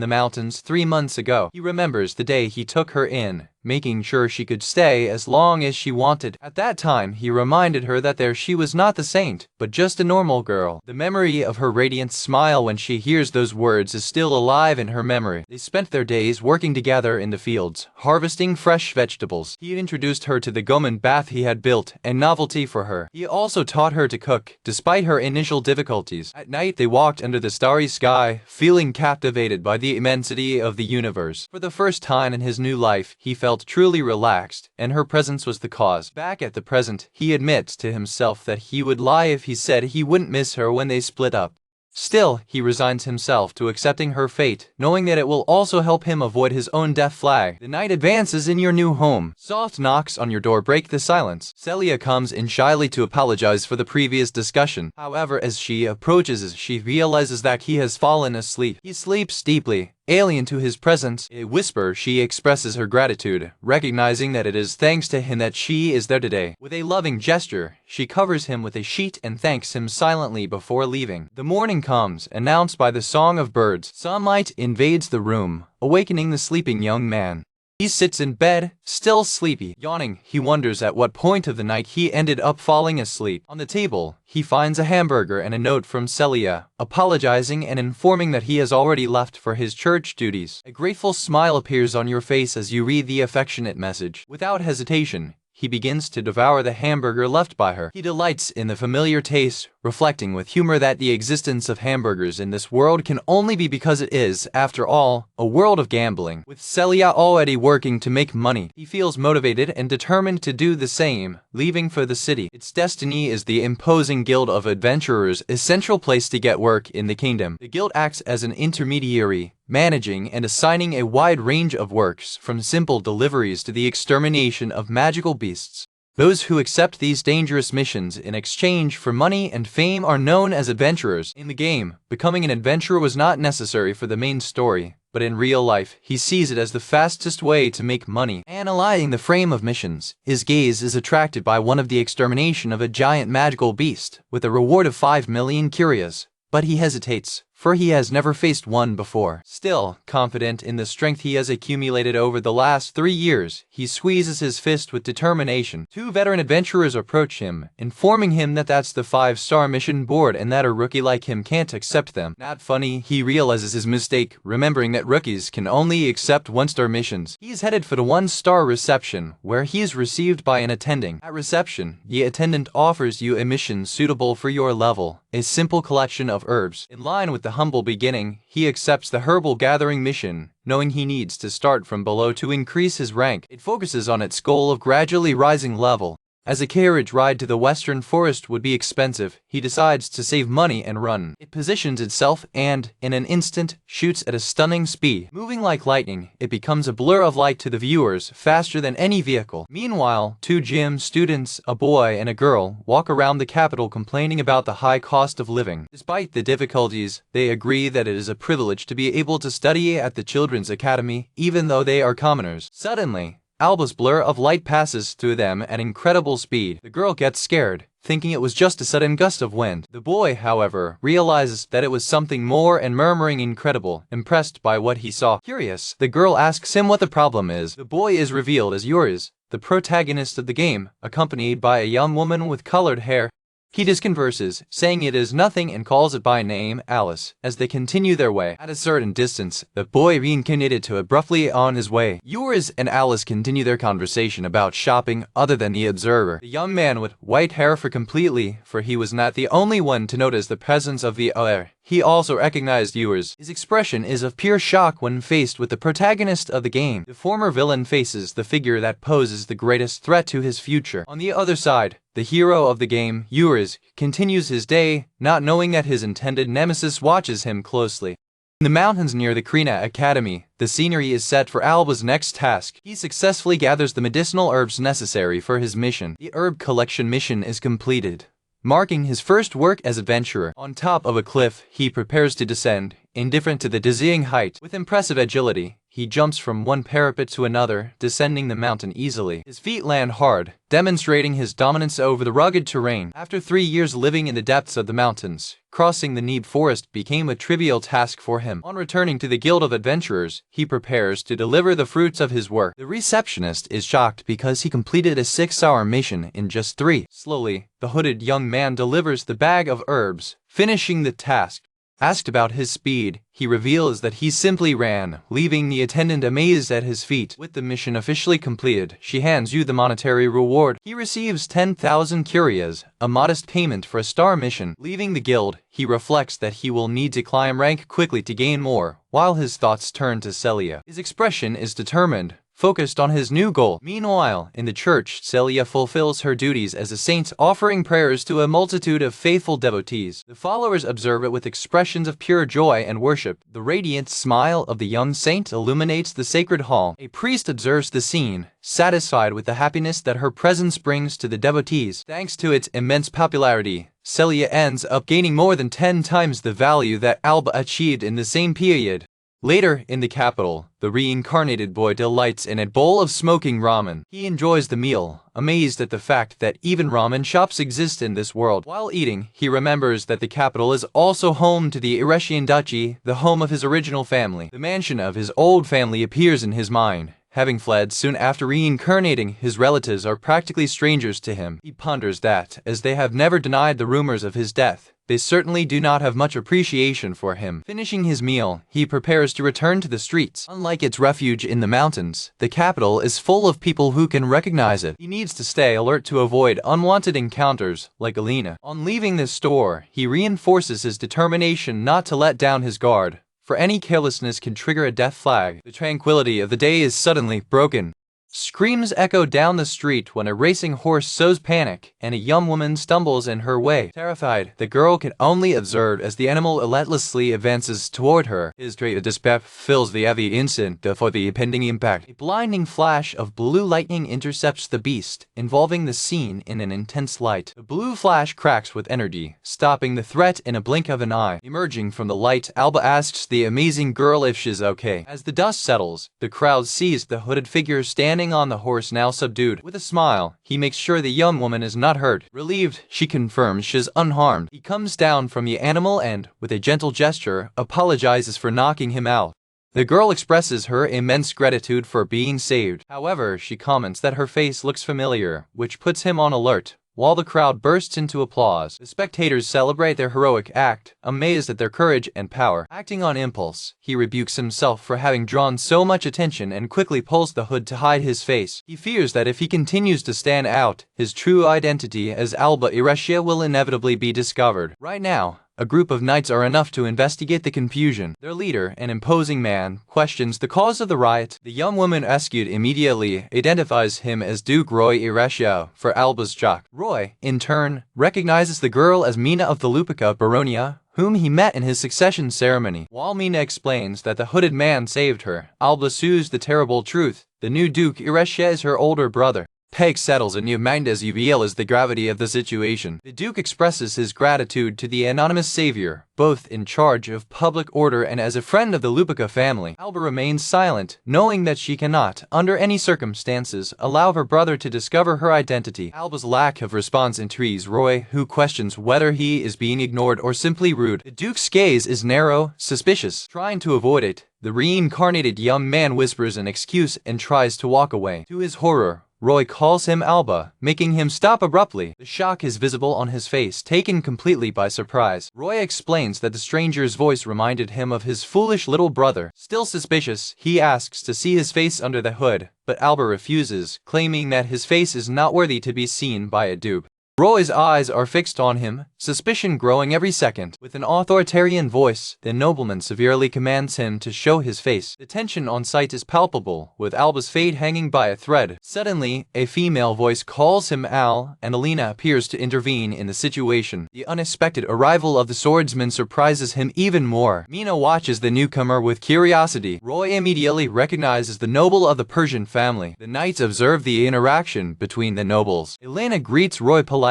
the mountains 3 months ago. He remembers the day he took her in, making sure she could stay as long as she wanted. At that time, he reminded her that she was not the saint, but just a normal girl. The memory of her radiant smile when she hears those words is still alive in her memory. They spent their days working together in the fields, harvesting fresh vegetables. He introduced her to the Gomen bath he had built, a novelty for her. He also taught her to cook, despite her initial difficulties. At night, they walked under the starry sky, feeling captivated by the immensity of the universe. For the first time in his new life, he felt truly relaxed, and her presence was the cause. Back at the present, he admits to himself that he would lie if he said he wouldn't miss her when they split up. Still, he resigns himself to accepting her fate, knowing that it will also help him avoid his own death flag. The night advances in your new home. Soft knocks on your door break the silence. Celia comes in shyly to apologize for the previous discussion. However, as she approaches, she realizes that he has fallen asleep. He sleeps deeply. Alien to his presence, in a whisper, she expresses her gratitude, recognizing that it is thanks to him that she is there today. With a loving gesture, she covers him with a sheet and thanks him silently before leaving. The morning comes, announced by the song of birds. Sunlight invades the room, awakening the sleeping young man. He sits in bed, still sleepy. Yawning, he wonders at what point of the night he ended up falling asleep. On the table, he finds a hamburger and a note from Celia, apologizing and informing that he has already left for his church duties. A grateful smile appears on your face as you read the affectionate message. Without hesitation, he begins to devour the hamburger left by her. He delights in the familiar taste, reflecting with humor that the existence of hamburgers in this world can only be because it is, after all, a world of gambling. With Celia already working to make money, he feels motivated and determined to do the same, leaving for the city. Its destiny is the imposing Guild of Adventurers, a central place to get work in the kingdom. The guild acts as an intermediary, managing and assigning a wide range of works, from simple deliveries to the extermination of magical beasts. Those who accept these dangerous missions in exchange for money and fame are known as adventurers. In the game, becoming an adventurer was not necessary for the main story, but in real life, he sees it as the fastest way to make money. Analyzing the frame of missions, his gaze is attracted by one of the extermination of a giant magical beast, with a reward of 5 million curias. But he hesitates, for he has never faced one before. Still, confident in the strength he has accumulated over the last 3 years, he squeezes his fist with determination. 2 veteran adventurers approach him, informing him that that's the 5-star mission board and that a rookie like him can't accept them. Not funny, he realizes his mistake, remembering that rookies can only accept 1-star missions. He is headed for the 1-star reception, where he is received by an attending. At reception, the attendant offers you a mission suitable for your level, a simple collection of herbs. In line with the humble beginning, he accepts the herbal gathering mission, knowing he needs to start from below to increase his rank. It focuses on its goal of gradually rising level. As a carriage ride to the western forest would be expensive, he decides to save money and run. It positions itself and, in an instant, shoots at a stunning speed. Moving like lightning, it becomes a blur of light to the viewers, faster than any vehicle. Meanwhile, 2 gym students, a boy and a girl, walk around the capital complaining about the high cost of living. Despite the difficulties, they agree that it is a privilege to be able to study at the Children's Academy, even though they are commoners. Suddenly, Alba's blur of light passes through them at incredible speed. The girl gets scared, thinking it was just a sudden gust of wind. The boy, however, realizes that it was something more and murmuring incredible, impressed by what he saw. Curious, the girl asks him what the problem is. The boy is revealed as Yuris, the protagonist of the game, accompanied by a young woman with colored hair. He disconverses, saying it is nothing and calls it by name, Alice, as they continue their way. At a certain distance, the boy reincarnated to abruptly on his way. Yuris and Alice continue their conversation about shopping other than the observer. The young man with white hair for he was not the only one to notice the presence of the other. He also recognized Yuris. His expression is of pure shock when faced with the protagonist of the game. The former villain faces the figure that poses the greatest threat to his future. On the other side, the hero of the game, Yuris, continues his day, not knowing that his intended nemesis watches him closely. In the mountains near the Krina Academy, the scenery is set for Alba's next task. He successfully gathers the medicinal herbs necessary for his mission. The herb collection mission is completed, marking his first work as adventurer. On top of a cliff, he prepares to descend, indifferent to the dizzying height. With impressive agility, he jumps from one parapet to another, descending the mountain easily. His feet land hard, demonstrating his dominance over the rugged terrain. After 3 years living in the depths of the mountains, crossing the Neeb forest became a trivial task for him. On returning to the Guild of Adventurers, he prepares to deliver the fruits of his work. The receptionist is shocked because he completed a 6-hour mission in just 3. Slowly, the hooded young man delivers the bag of herbs, finishing the task. Asked about his speed, he reveals that he simply ran, leaving the attendant amazed at his feat. With the mission officially completed, she hands you the monetary reward. He receives 10,000 curias, a modest payment for a star mission. Leaving the guild, he reflects that he will need to climb rank quickly to gain more, while his thoughts turn to Celia. His expression is determined, focused on his new goal. Meanwhile, in the church, Celia fulfills her duties as a saint, offering prayers to a multitude of faithful devotees. The followers observe it with expressions of pure joy and worship. The radiant smile of the young saint illuminates the sacred hall. A priest observes the scene, satisfied with the happiness that her presence brings to the devotees. Thanks to its immense popularity, Celia ends up gaining more than 10 times the value that Alba achieved in the same period. Later, in the capital, the reincarnated boy delights in a bowl of smoking ramen. He enjoys the meal, amazed at the fact that even ramen shops exist in this world. While eating, he remembers that the capital is also home to the Iresian duchy, the home of his original family. The mansion of his old family appears in his mind. Having fled soon after reincarnating, his relatives are practically strangers to him. He ponders that, as they have never denied the rumors of his death, they certainly do not have much appreciation for him. Finishing his meal, he prepares to return to the streets. Unlike its refuge in the mountains, the capital is full of people who can recognize it. He needs to stay alert to avoid unwanted encounters, like Alina. On leaving this store, he reinforces his determination not to let down his guard, for any carelessness can trigger a death flag. The tranquility of the day is suddenly broken. Screams echo down the street when a racing horse sows panic, and a young woman stumbles in her way. Terrified, the girl can only observe as the animal relentlessly advances toward her. His great despair fills the heavy instant for the impending impact. A blinding flash of blue lightning intercepts the beast, involving the scene in an intense light. The blue flash cracks with energy, stopping the threat in a blink of an eye. Emerging from the light, Alba asks the amazing girl if she's okay. As the dust settles, the crowd sees the hooded figure standing on the horse, now subdued. With a smile, he makes sure the young woman is not hurt. Relieved, she confirms she's unharmed. He comes down from the animal and, with a gentle gesture, apologizes for knocking him out. The girl expresses her immense gratitude for being saved. However, she comments that her face looks familiar, which puts him on alert. While the crowd bursts into applause, the spectators celebrate their heroic act, amazed at their courage and power. Acting on impulse, he rebukes himself for having drawn so much attention and quickly pulls the hood to hide his face. He fears that if he continues to stand out, his true identity as Alba Iresia will inevitably be discovered. Right now, a group of knights are enough to investigate the confusion. Their leader, an imposing man, questions the cause of the riot. The young woman rescued immediately identifies him as Duke Roy Iresia for Alba's shock. Roy, in turn, recognizes the girl as Mina of the Lupica Baronia, whom he met in his succession ceremony. While Mina explains that the hooded man saved her, Alba sues the terrible truth. The new Duke Iresia is her older brother. Peg settles and Yumandas reveals the gravity of the situation. The Duke expresses his gratitude to the anonymous savior, both in charge of public order and as a friend of the Lupica family. Alba remains silent, knowing that she cannot, under any circumstances, allow her brother to discover her identity. Alba's lack of response intrigues Roy, who questions whether he is being ignored or simply rude. The Duke's gaze is narrow, suspicious. Trying to avoid it, the reincarnated young man whispers an excuse and tries to walk away. To his horror, Roy calls him Alba, making him stop abruptly. The shock is visible on his face, taken completely by surprise. Roy explains that the stranger's voice reminded him of his foolish little brother. Still suspicious, he asks to see his face under the hood, but Alba refuses, claiming that his face is not worthy to be seen by a dupe. Roy's eyes are fixed on him, suspicion growing every second. With an authoritarian voice, the nobleman severely commands him to show his face. The tension on sight is palpable, with Alba's fate hanging by a thread. Suddenly, a female voice calls him Al, and Alina appears to intervene in the situation. The unexpected arrival of the swordsman surprises him even more. Mina watches the newcomer with curiosity. Roy immediately recognizes the noble of the Persian family. The knights observe the interaction between the nobles. Elena greets Roy politely,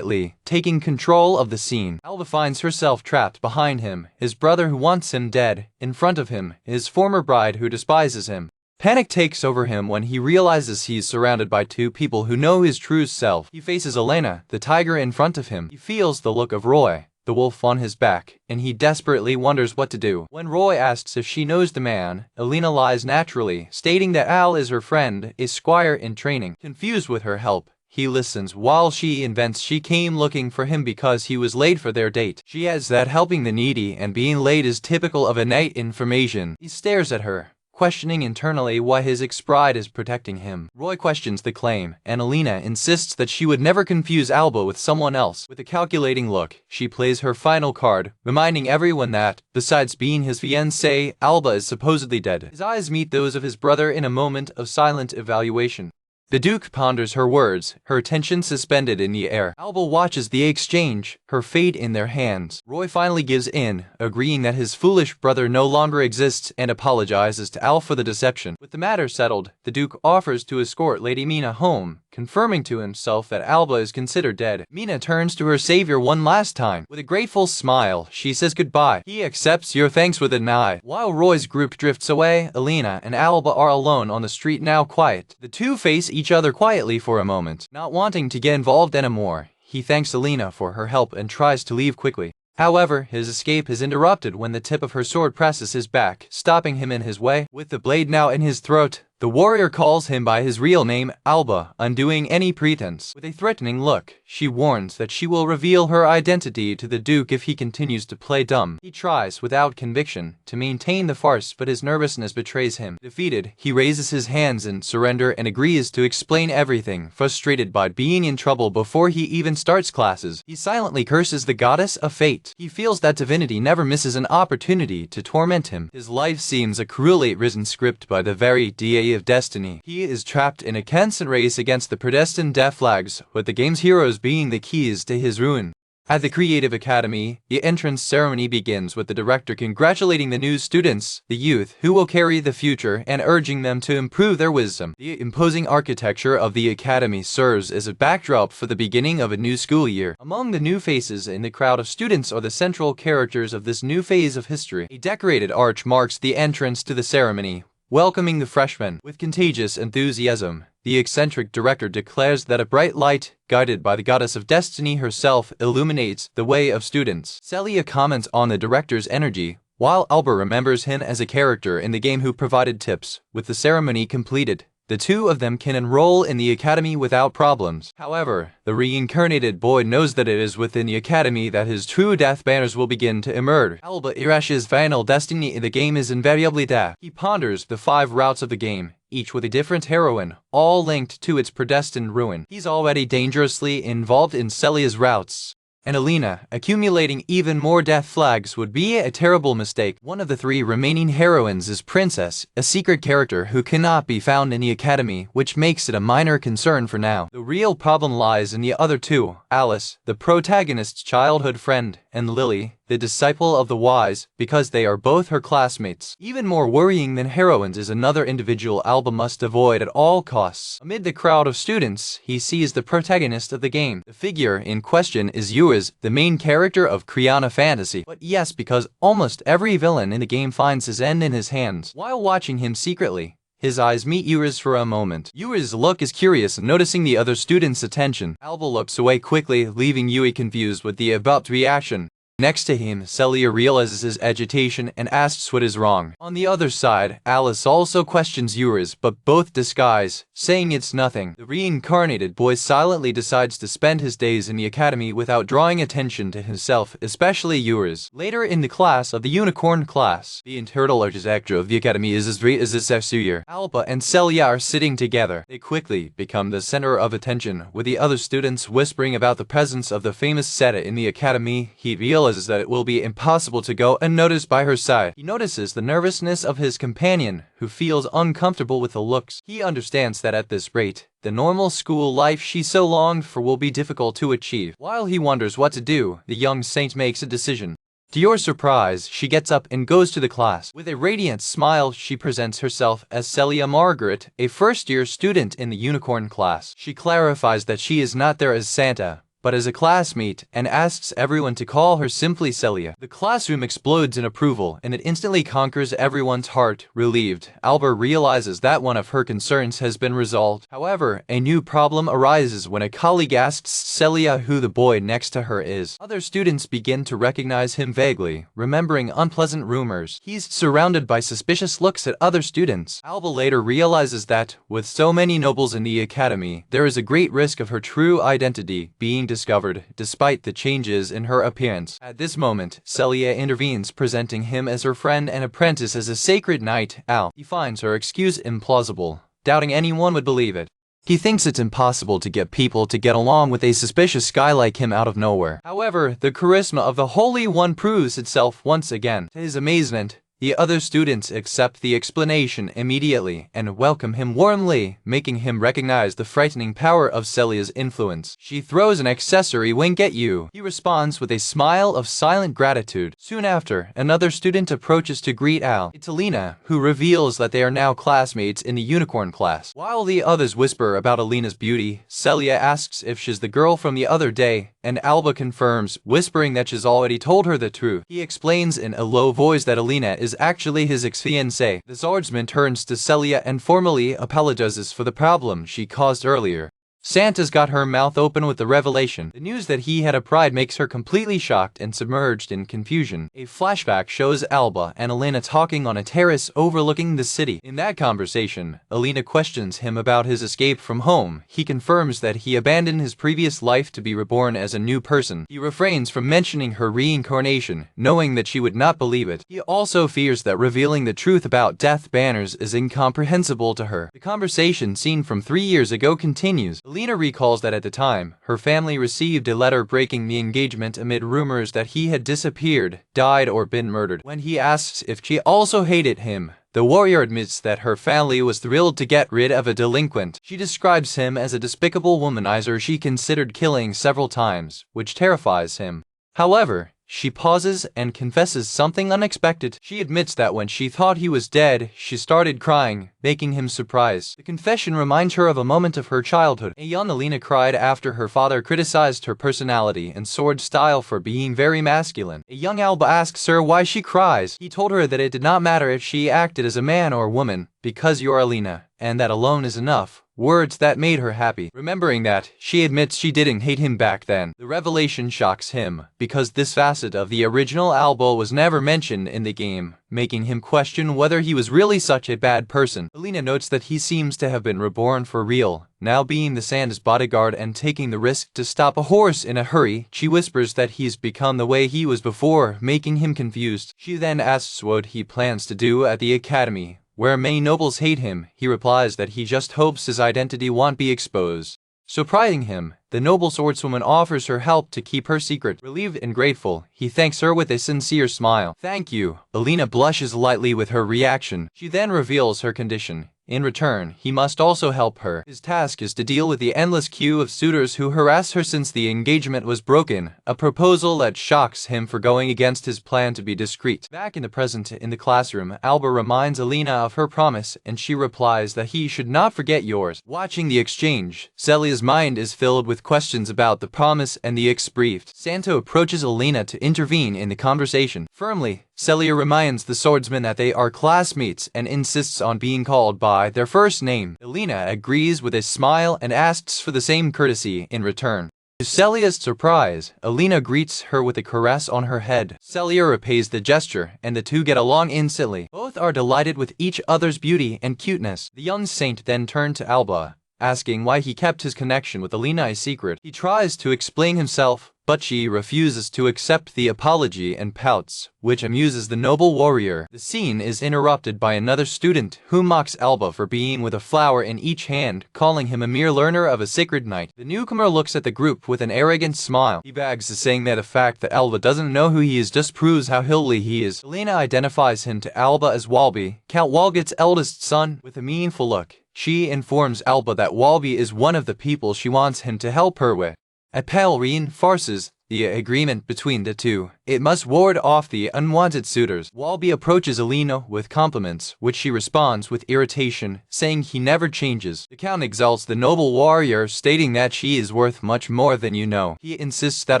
taking control of the scene. Alba finds herself trapped behind him, his brother who wants him dead, in front of him, his former bride who despises him. Panic takes over him when he realizes he's surrounded by two people who know his true self. He faces Elena, the tiger in front of him. He feels the look of Roy, the wolf on his back, and he desperately wonders what to do. When Roy asks if she knows the man, Elena lies naturally, stating that Al is her friend, a squire in training. Confused with her help, he listens while she invents she came looking for him because he was late for their date. She adds that helping the needy and being late is typical of a knight in formation. He stares at her, questioning internally why his ex-bride is protecting him. Roy questions the claim, and Alina insists that she would never confuse Alba with someone else. With a calculating look, she plays her final card, reminding everyone that, besides being his fiancée, Alba is supposedly dead. His eyes meet those of his brother in a moment of silent evaluation. The Duke ponders her words, her attention suspended in the air. Alba watches the exchange, her fate in their hands. Roy finally gives in, agreeing that his foolish brother no longer exists and apologizes to Al for the deception. With the matter settled, the Duke offers to escort Lady Mina home, confirming to himself that Alba is considered dead. Mina turns to her savior one last time. With a grateful smile, she says goodbye. He accepts your thanks with an eye. While Roy's group drifts away, Alina and Alba are alone on the street, now quiet. The two face each other quietly for a moment. Not wanting to get involved anymore, he thanks Alina for her help and tries to leave quickly. However, his escape is interrupted when the tip of her sword presses his back, stopping him in his way. With the blade now in his throat, the warrior calls him by his real name, Alba, undoing any pretense. With a threatening look, she warns that she will reveal her identity to the Duke if he continues to play dumb. He tries, without conviction, to maintain the farce, but his nervousness betrays him. Defeated, he raises his hands in surrender and agrees to explain everything, frustrated by being in trouble before he even starts classes. He silently curses the goddess of fate. He feels that divinity never misses an opportunity to torment him. His life seems a cruelly written script by the very DA of destiny. He is trapped in a constant race against the predestined death flags, with the game's heroes being the keys to his ruin. At the Creative Academy, the entrance ceremony begins with the director congratulating the new students, the youth, who will carry the future, and urging them to improve their wisdom. The imposing architecture of the academy serves as a backdrop for the beginning of a new school year. Among the new faces in the crowd of students are the central characters of this new phase of history. A decorated arch marks the entrance to the ceremony, welcoming the freshmen. With contagious enthusiasm, the eccentric director declares that a bright light, guided by the goddess of destiny herself, illuminates the way of students. Celia comments on the director's energy, while Alba remembers him as a character in the game who provided tips. With the ceremony completed, the two of them can enroll in the academy without problems. However, the reincarnated boy knows that it is within the academy that his true death banners will begin to emerge. Alba Irash's final destiny in the game is invariably death. He ponders the 5 routes of the game, each with a different heroine, all linked to its predestined ruin. He's already dangerously involved in Celia's routes, and Alina, accumulating even more death flags, would be a terrible mistake. One of the 3 remaining heroines is Princess, a secret character who cannot be found in the academy, which makes it a minor concern for now. The real problem lies in the other 2, Alice, the protagonist's childhood friend, and Lily, the disciple of the wise, because they are both her classmates. Even more worrying than heroines is another individual Alba must avoid at all costs. Amid the crowd of students, he sees the protagonist of the game. The figure in question is Yuiz, the main character of Kriana Fantasy. But yes, because almost every villain in the game finds his end in his hands. While watching him secretly, his eyes meet Yui's for a moment. Yui's look is curious, noticing the other students' attention. Alba looks away quickly, leaving Yui confused with the abrupt reaction. Next to him, Celia realizes his agitation and asks what is wrong. On the other side, Alice also questions Euros, but both disguise, saying it's nothing. The reincarnated boy silently decides to spend his days in the academy without drawing attention to himself, especially Euros. Later in the class of the unicorn class, the internal architecture of the academy is as Sefsuyer. Alba and Celia are sitting together. They quickly become the center of attention, with the other students whispering about the presence of the famous Seta in the academy. He realizes that it will be impossible to go unnoticed by her side. He notices the nervousness of his companion, who feels uncomfortable with the looks. He understands that at this rate, the normal school life she so longed for will be difficult to achieve. While he wonders what to do, the young saint makes a decision. To your surprise, she gets up and goes to the class. With a radiant smile, she presents herself as Celia Margaret, a first-year student in the unicorn class. She clarifies that she is not there as Santa, but as a classmate, and asks everyone to call her simply Celia. The classroom explodes in approval, and it instantly conquers everyone's heart. Relieved, Alba realizes that one of her concerns has been resolved. However, a new problem arises when a colleague asks Celia who the boy next to her is. Other students begin to recognize him vaguely, remembering unpleasant rumors. He's surrounded by suspicious looks at other students. Alba later realizes that, with so many nobles in the academy, there is a great risk of her true identity being discovered, despite the changes in her appearance. At this moment, Celia intervenes, presenting him as her friend and apprentice as a sacred knight. He finds her excuse implausible, doubting anyone would believe it. He thinks it's impossible to get people to get along with a suspicious guy like him out of nowhere. However, the charisma of the Holy One proves itself once again. To his amazement, the other students accept the explanation immediately and welcome him warmly, making him recognize the frightening power of Celia's influence. She throws an accessory wink at you. He responds with a smile of silent gratitude. Soon after, another student approaches to greet Al. It's Alina, who reveals that they are now classmates in the unicorn class. While the others whisper about Alina's beauty, Celia asks if she's the girl from the other day, and Alba confirms, whispering that she's already told her the truth. He explains in a low voice that Alina is actually his ex-fiancée. The swordsman turns to Celia and formally apologizes for the problem she caused earlier. Santa's got her mouth open with the revelation. The news that he had a pride makes her completely shocked and submerged in confusion. A flashback shows Alba and Elena talking on a terrace overlooking the city. In that conversation, Elena questions him about his escape from home. He confirms that he abandoned his previous life to be reborn as a new person. He refrains from mentioning her reincarnation, knowing that she would not believe it. He also fears that revealing the truth about death banners is incomprehensible to her. The conversation seen from 3 years ago continues. Alina recalls that at the time, her family received a letter breaking the engagement amid rumors that he had disappeared, died, or been murdered. When he asks if she also hated him, the warrior admits that her family was thrilled to get rid of a delinquent. She describes him as a despicable womanizer she considered killing several times, which terrifies him. However, she pauses and confesses something unexpected. She admits that when she thought he was dead, she started crying, making him surprised. The confession reminds her of a moment of her childhood. A young Alina cried after her father criticized her personality and sword style for being very masculine. A young Alba asks her why she cries. He told her that it did not matter if she acted as a man or woman, because you're Alina, and that alone is enough. Words that made her happy. Remembering that, she admits she didn't hate him back then. The revelation shocks him, because this facet of the original Alba was never mentioned in the game, making him question whether he was really such a bad person. Alina notes that he seems to have been reborn for real, now being the Santa's bodyguard and taking the risk to stop a horse in a hurry. She whispers that he's become the way he was before, making him confused. She then asks what he plans to do at the academy, where many nobles hate him. He replies that he just hopes his identity won't be exposed. Surprising him, the noble swordswoman offers her help to keep her secret. Relieved and grateful, he thanks her with a sincere smile. Thank you. Alina blushes lightly with her reaction. She then reveals her condition. In return, he must also help her. His task is to deal with the endless queue of suitors who harass her since the engagement was broken, a proposal that shocks him for going against his plan to be discreet. Back in the present in the classroom, Alba reminds Alina of her promise, and she replies that he should not forget yours. Watching the exchange, Celia's mind is filled with questions about the promise and the ex-briefed. Santo approaches Alina to intervene in the conversation. Firmly, Celia reminds the swordsman that they are classmates and insists on being called by their first name. Alina agrees with a smile and asks for the same courtesy in return. To Celia's surprise, Alina greets her with a caress on her head. Celia repays the gesture, and the two get along instantly. Both are delighted with each other's beauty and cuteness. The young saint then turned to Alba, asking why he kept his connection with Alina a secret. He tries to explain himself, but she refuses to accept the apology and pouts, which amuses the noble warrior. The scene is interrupted by another student who mocks Alba for being with a flower in each hand, calling him a mere learner of a sacred knight. The newcomer looks at the group with an arrogant smile. He bags, saying that the fact that Alba doesn't know who he is just proves how hilly he is. Alina identifies him to Alba as Walby, Count Walget's eldest son. With a meaningful look, she informs Alba that Walby is one of the people she wants him to help her with. Appel reinforces the agreement between the two. It must ward off the unwanted suitors. Walby approaches Alina with compliments, which she responds with irritation, saying he never changes. The Count exalts the noble warrior, stating that she is worth much more than you know. He insists that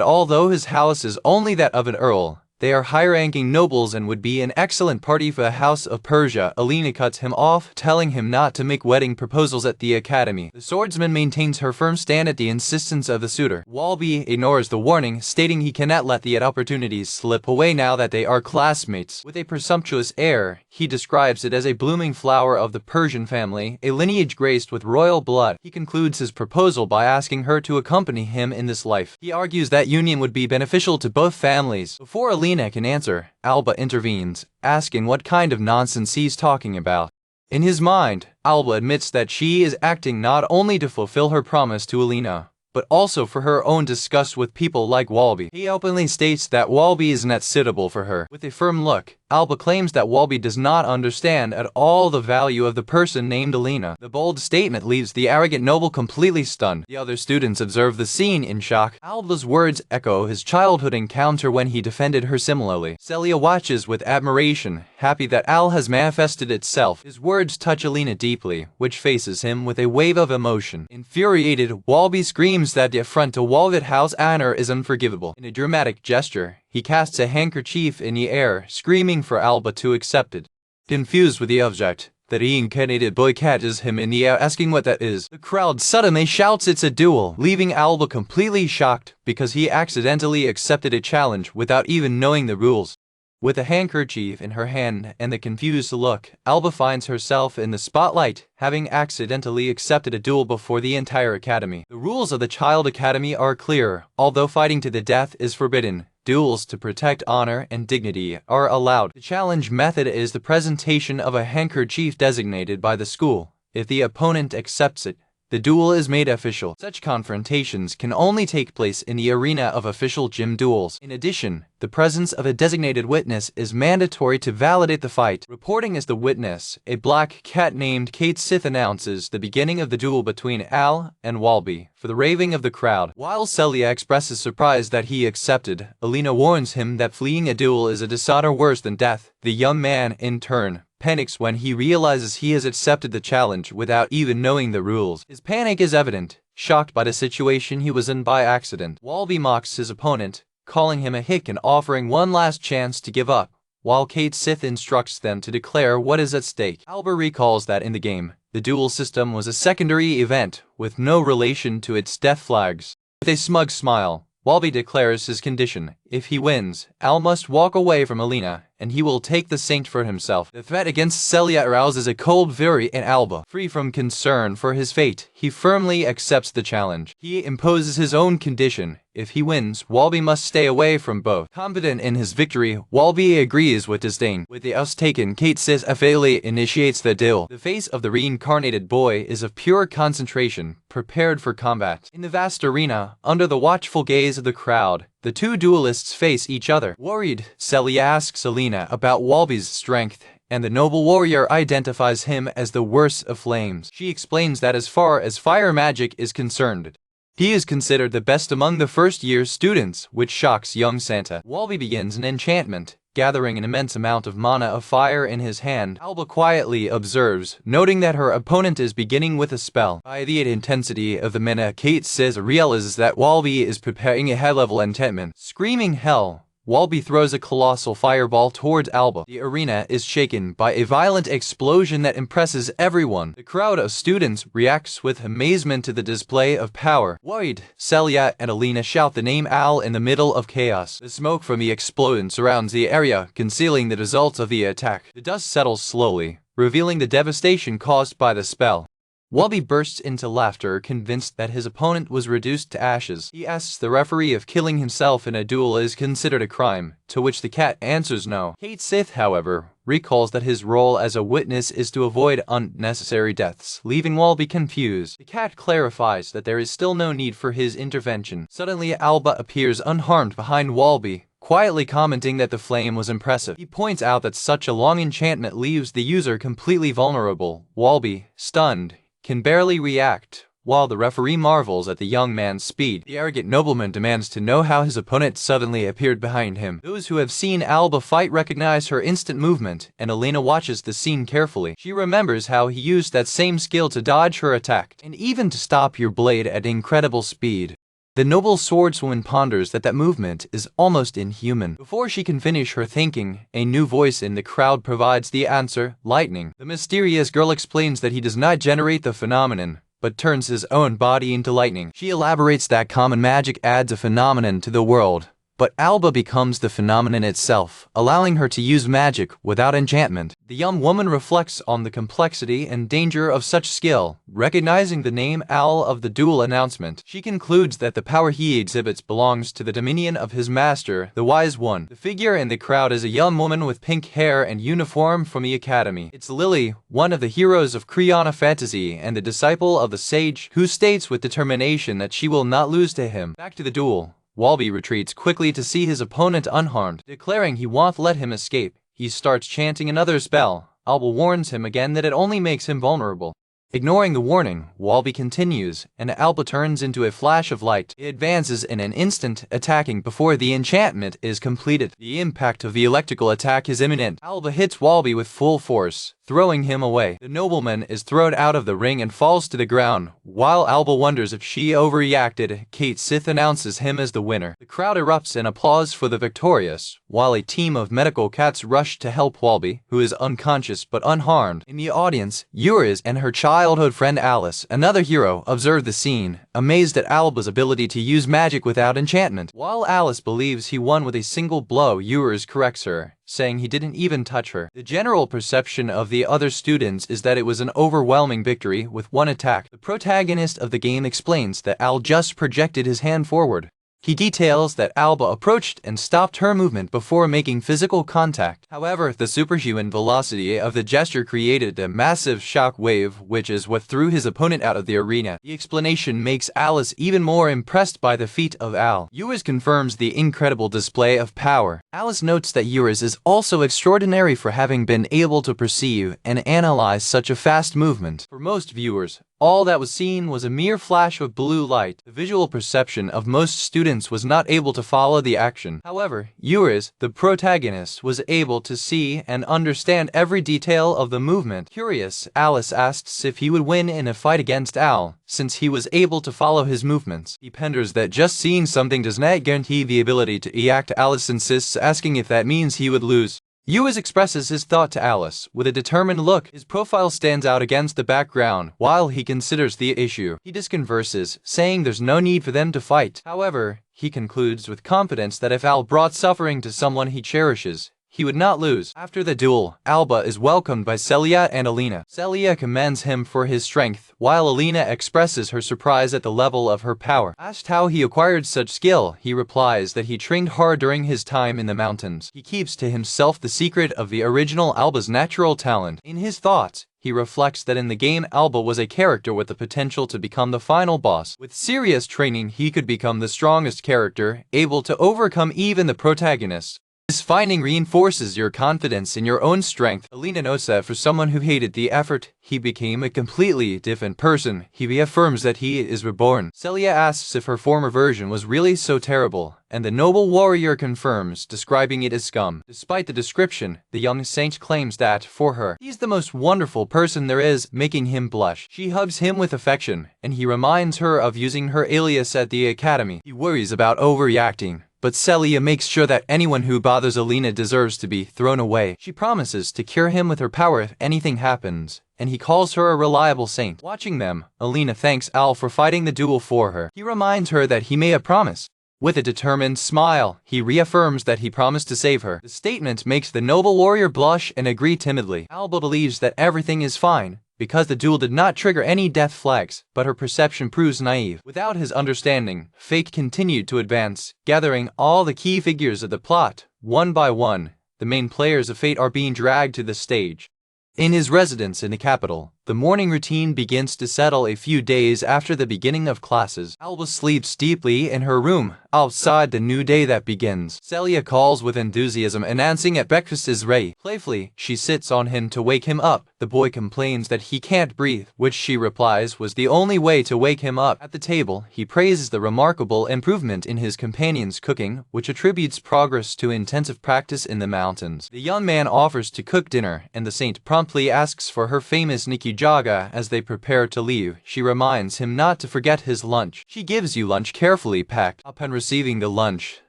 although his house is only that of an earl, they are high-ranking nobles and would be an excellent party for the House of Persia. Alina cuts him off, telling him not to make wedding proposals at the academy. The swordsman maintains her firm stand at the insistence of the suitor. Walby ignores the warning, stating he cannot let the opportunities slip away now that they are classmates. With a presumptuous air, he describes it as a blooming flower of the Persian family, a lineage graced with royal blood. He concludes his proposal by asking her to accompany him in this life. He argues that union would be beneficial to both families. Before Alina can answer, Alba intervenes, asking what kind of nonsense he's talking about. In his mind, Alba admits that she is acting not only to fulfill her promise to Alina, but also for her own disgust with people like Walby. He openly states that Walby is not suitable for her. With a firm look, Alba claims that Walby does not understand at all the value of the person named Alina. The bold statement leaves the arrogant noble completely stunned. The other students observe the scene in shock. Alba's words echo his childhood encounter when he defended her similarly. Celia watches with admiration, happy that Al has manifested itself. His words touch Alina deeply, which faces him with a wave of emotion. Infuriated, Walby screams that the affront to Walget House honor is unforgivable. In a dramatic gesture, he casts a handkerchief in the air, screaming for Alba to accept it. Confused with the object, the reincarnated boy catches him in the air, asking what that is. The crowd suddenly shouts it's a duel, leaving Alba completely shocked because he accidentally accepted a challenge without even knowing the rules. With a handkerchief in her hand and the confused look, Alba finds herself in the spotlight, having accidentally accepted a duel before the entire academy. The rules of the Child Academy are clear. Although fighting to the death is forbidden, duels to protect honor and dignity are allowed. The challenge method is the presentation of a handkerchief designated by the school. If the opponent accepts it, the duel is made official. Such confrontations can only take place in the arena of official gym duels. In addition, the presence of a designated witness is mandatory to validate the fight. Reporting as the witness, a black cat named Kate Sith announces the beginning of the duel between Al and Walby, for the raving of the crowd. While Celia expresses surprise that he accepted, Alina warns him that fleeing a duel is a dishonor worse than death. The young man, in turn, panics when he realizes he has accepted the challenge without even knowing the rules. His panic is evident, shocked by the situation he was in by accident. Walby mocks his opponent, calling him a hick and offering one last chance to give up, while Kate Sith instructs them to declare what is at stake. Alba recalls that in the game, the duel system was a secondary event with no relation to its death flags. With a smug smile, Walby declares his condition. If he wins, Al must walk away from Alina, and he will take the saint for himself. The threat against Celia arouses a cold fury in Alba. Free from concern for his fate, he firmly accepts the challenge. He imposes his own condition. If he wins, Walby must stay away from both. Confident in his victory, Walby agrees with disdain. With the oath taken, Kate Sith affably initiates the duel. The face of the reincarnated boy is of pure concentration, prepared for combat. In the vast arena, under the watchful gaze of the crowd, the two duelists face each other. Worried, Celia asks Alina about Walby's strength, and the noble warrior identifies him as the worst of flames. She explains that as far as fire magic is concerned, he is considered the best among the first-year students, which shocks young Santa. Walby begins an enchantment, gathering an immense amount of mana of fire in his hand. Alba quietly observes, noting that her opponent is beginning with a spell. By the intensity of the mana, Kate realizes that Walby is preparing a high-level enchantment. Screaming hell, Walby throws a colossal fireball towards Alba. The arena is shaken by a violent explosion that impresses everyone. The crowd of students reacts with amazement to the display of power. Worried, Celia and Alina shout the name Al in the middle of chaos. The smoke from the explosion surrounds the area, concealing the results of the attack. The dust settles slowly, revealing the devastation caused by the spell. Walby bursts into laughter, convinced that his opponent was reduced to ashes. He asks the referee if killing himself in a duel is considered a crime, to which the cat answers no. Kate Sith, however, recalls that his role as a witness is to avoid unnecessary deaths, leaving Walby confused. The cat clarifies that there is still no need for his intervention. Suddenly, Alba appears unharmed behind Walby, quietly commenting that the flame was impressive. He points out that such a long enchantment leaves the user completely vulnerable. Walby, stunned, can barely react, while the referee marvels at the young man's speed. The arrogant nobleman demands to know how his opponent suddenly appeared behind him. Those who have seen Alba fight recognize her instant movement, and Alina watches the scene carefully. She remembers how he used that same skill to dodge her attack, and even to stop your blade at incredible speed. The noble swordswoman ponders that movement is almost inhuman. Before she can finish her thinking, a new voice in the crowd provides the answer: lightning. The mysterious girl explains that he does not generate the phenomenon, but turns his own body into lightning. She elaborates that common magic adds a phenomenon to the world, but Alba becomes the phenomenon itself, allowing her to use magic without enchantment. The young woman reflects on the complexity and danger of such skill, recognizing the name Al of the duel announcement. She concludes that the power he exhibits belongs to the dominion of his master, the Wise One. The figure in the crowd is a young woman with pink hair and uniform from the academy. It's Lily, one of the heroes of Kriana fantasy and the disciple of the sage, who states with determination that she will not lose to him. Back to the duel. Walby retreats quickly to see his opponent unharmed. Declaring he won't let him escape, he starts chanting another spell. Alba warns him again that it only makes him vulnerable. Ignoring the warning, Walby continues, and Alba turns into a flash of light. It advances in an instant, attacking before the enchantment is completed. The impact of the electrical attack is imminent. Alba hits Walby with full force, throwing him away. The nobleman is thrown out of the ring and falls to the ground. While Alba wonders if she overreacted, Kate Sith announces him as the winner. The crowd erupts in applause for the victorious, while a team of medical cats rush to help Walby, who is unconscious but unharmed. In the audience, Euris and her childhood friend Alice, another hero, observe the scene, amazed at Alba's ability to use magic without enchantment. While Alice believes he won with a single blow, Euris corrects her, saying he didn't even touch her. The general perception of the other students is that it was an overwhelming victory with one attack. The protagonist of the game explains that Al just projected his hand forward. He details that Alba approached and stopped her movement before making physical contact. However, the superhuman velocity of the gesture created a massive shock wave, which is what threw his opponent out of the arena. The explanation makes Alice even more impressed by the feat of Al. Euris confirms the incredible display of power. Alice notes that Euris is also extraordinary for having been able to perceive and analyze such a fast movement. For most viewers, all that was seen was a mere flash of blue light. The visual perception of most students was not able to follow the action. However, Euris, the protagonist, was able to see and understand every detail of the movement. Curious, Alice asks if he would win in a fight against Al, since he was able to follow his movements. He ponders that just seeing something does not guarantee the ability to react. Alice insists, asking if that means he would lose. Euris expresses his thought to Alice with a determined look. His profile stands out against the background while he considers the issue. He disconverses, saying there's no need for them to fight. However, he concludes with confidence that if Al brought suffering to someone he cherishes, he would not lose. After the duel, Alba is welcomed by Celia and Alina. Celia commends him for his strength, while Alina expresses her surprise at the level of her power. Asked how he acquired such skill, he replies that he trained hard during his time in the mountains. He keeps to himself the secret of the original Alba's natural talent. In his thoughts, he reflects that in the game Alba was a character with the potential to become the final boss. With serious training, he could become the strongest character, able to overcome even the protagonist. This finding reinforces your confidence in your own strength. Alina notes that for someone who hated the effort, he became a completely different person. He reaffirms that he is reborn. Celia asks if her former version was really so terrible, and the noble warrior confirms, describing it as scum. Despite the description, the young saint claims that, for her, he's the most wonderful person there is, making him blush. She hugs him with affection, and he reminds her of using her alias at the academy. He worries about overreacting, but Celia makes sure that anyone who bothers Alina deserves to be thrown away. She promises to cure him with her power if anything happens, and he calls her a reliable saint. Watching them, Alina thanks Al for fighting the duel for her. He reminds her that he made a promise. With a determined smile, he reaffirms that he promised to save her. The statement makes the noble warrior blush and agree timidly. Alba believes that everything is fine, because the duel did not trigger any death flags, but her perception proves naive. Without his understanding, fate continued to advance, gathering all the key figures of the plot. One by one, the main players of fate are being dragged to the stage. In his residence in the capital, the morning routine begins to settle a few days after the beginning of classes. Alba sleeps deeply in her room, outside the new day that begins. Celia calls with enthusiasm, announcing that breakfast is ready. Playfully, she sits on him to wake him up. The boy complains that he can't breathe, which she replies was the only way to wake him up. At the table, he praises the remarkable improvement in his companion's cooking, which attributes progress to intensive practice in the mountains. The young man offers to cook dinner, and the saint promptly asks for her famous Nikki Jaga. As they prepare to leave, she reminds him not to forget his lunch. She gives you lunch carefully packed. Upon receiving the lunch,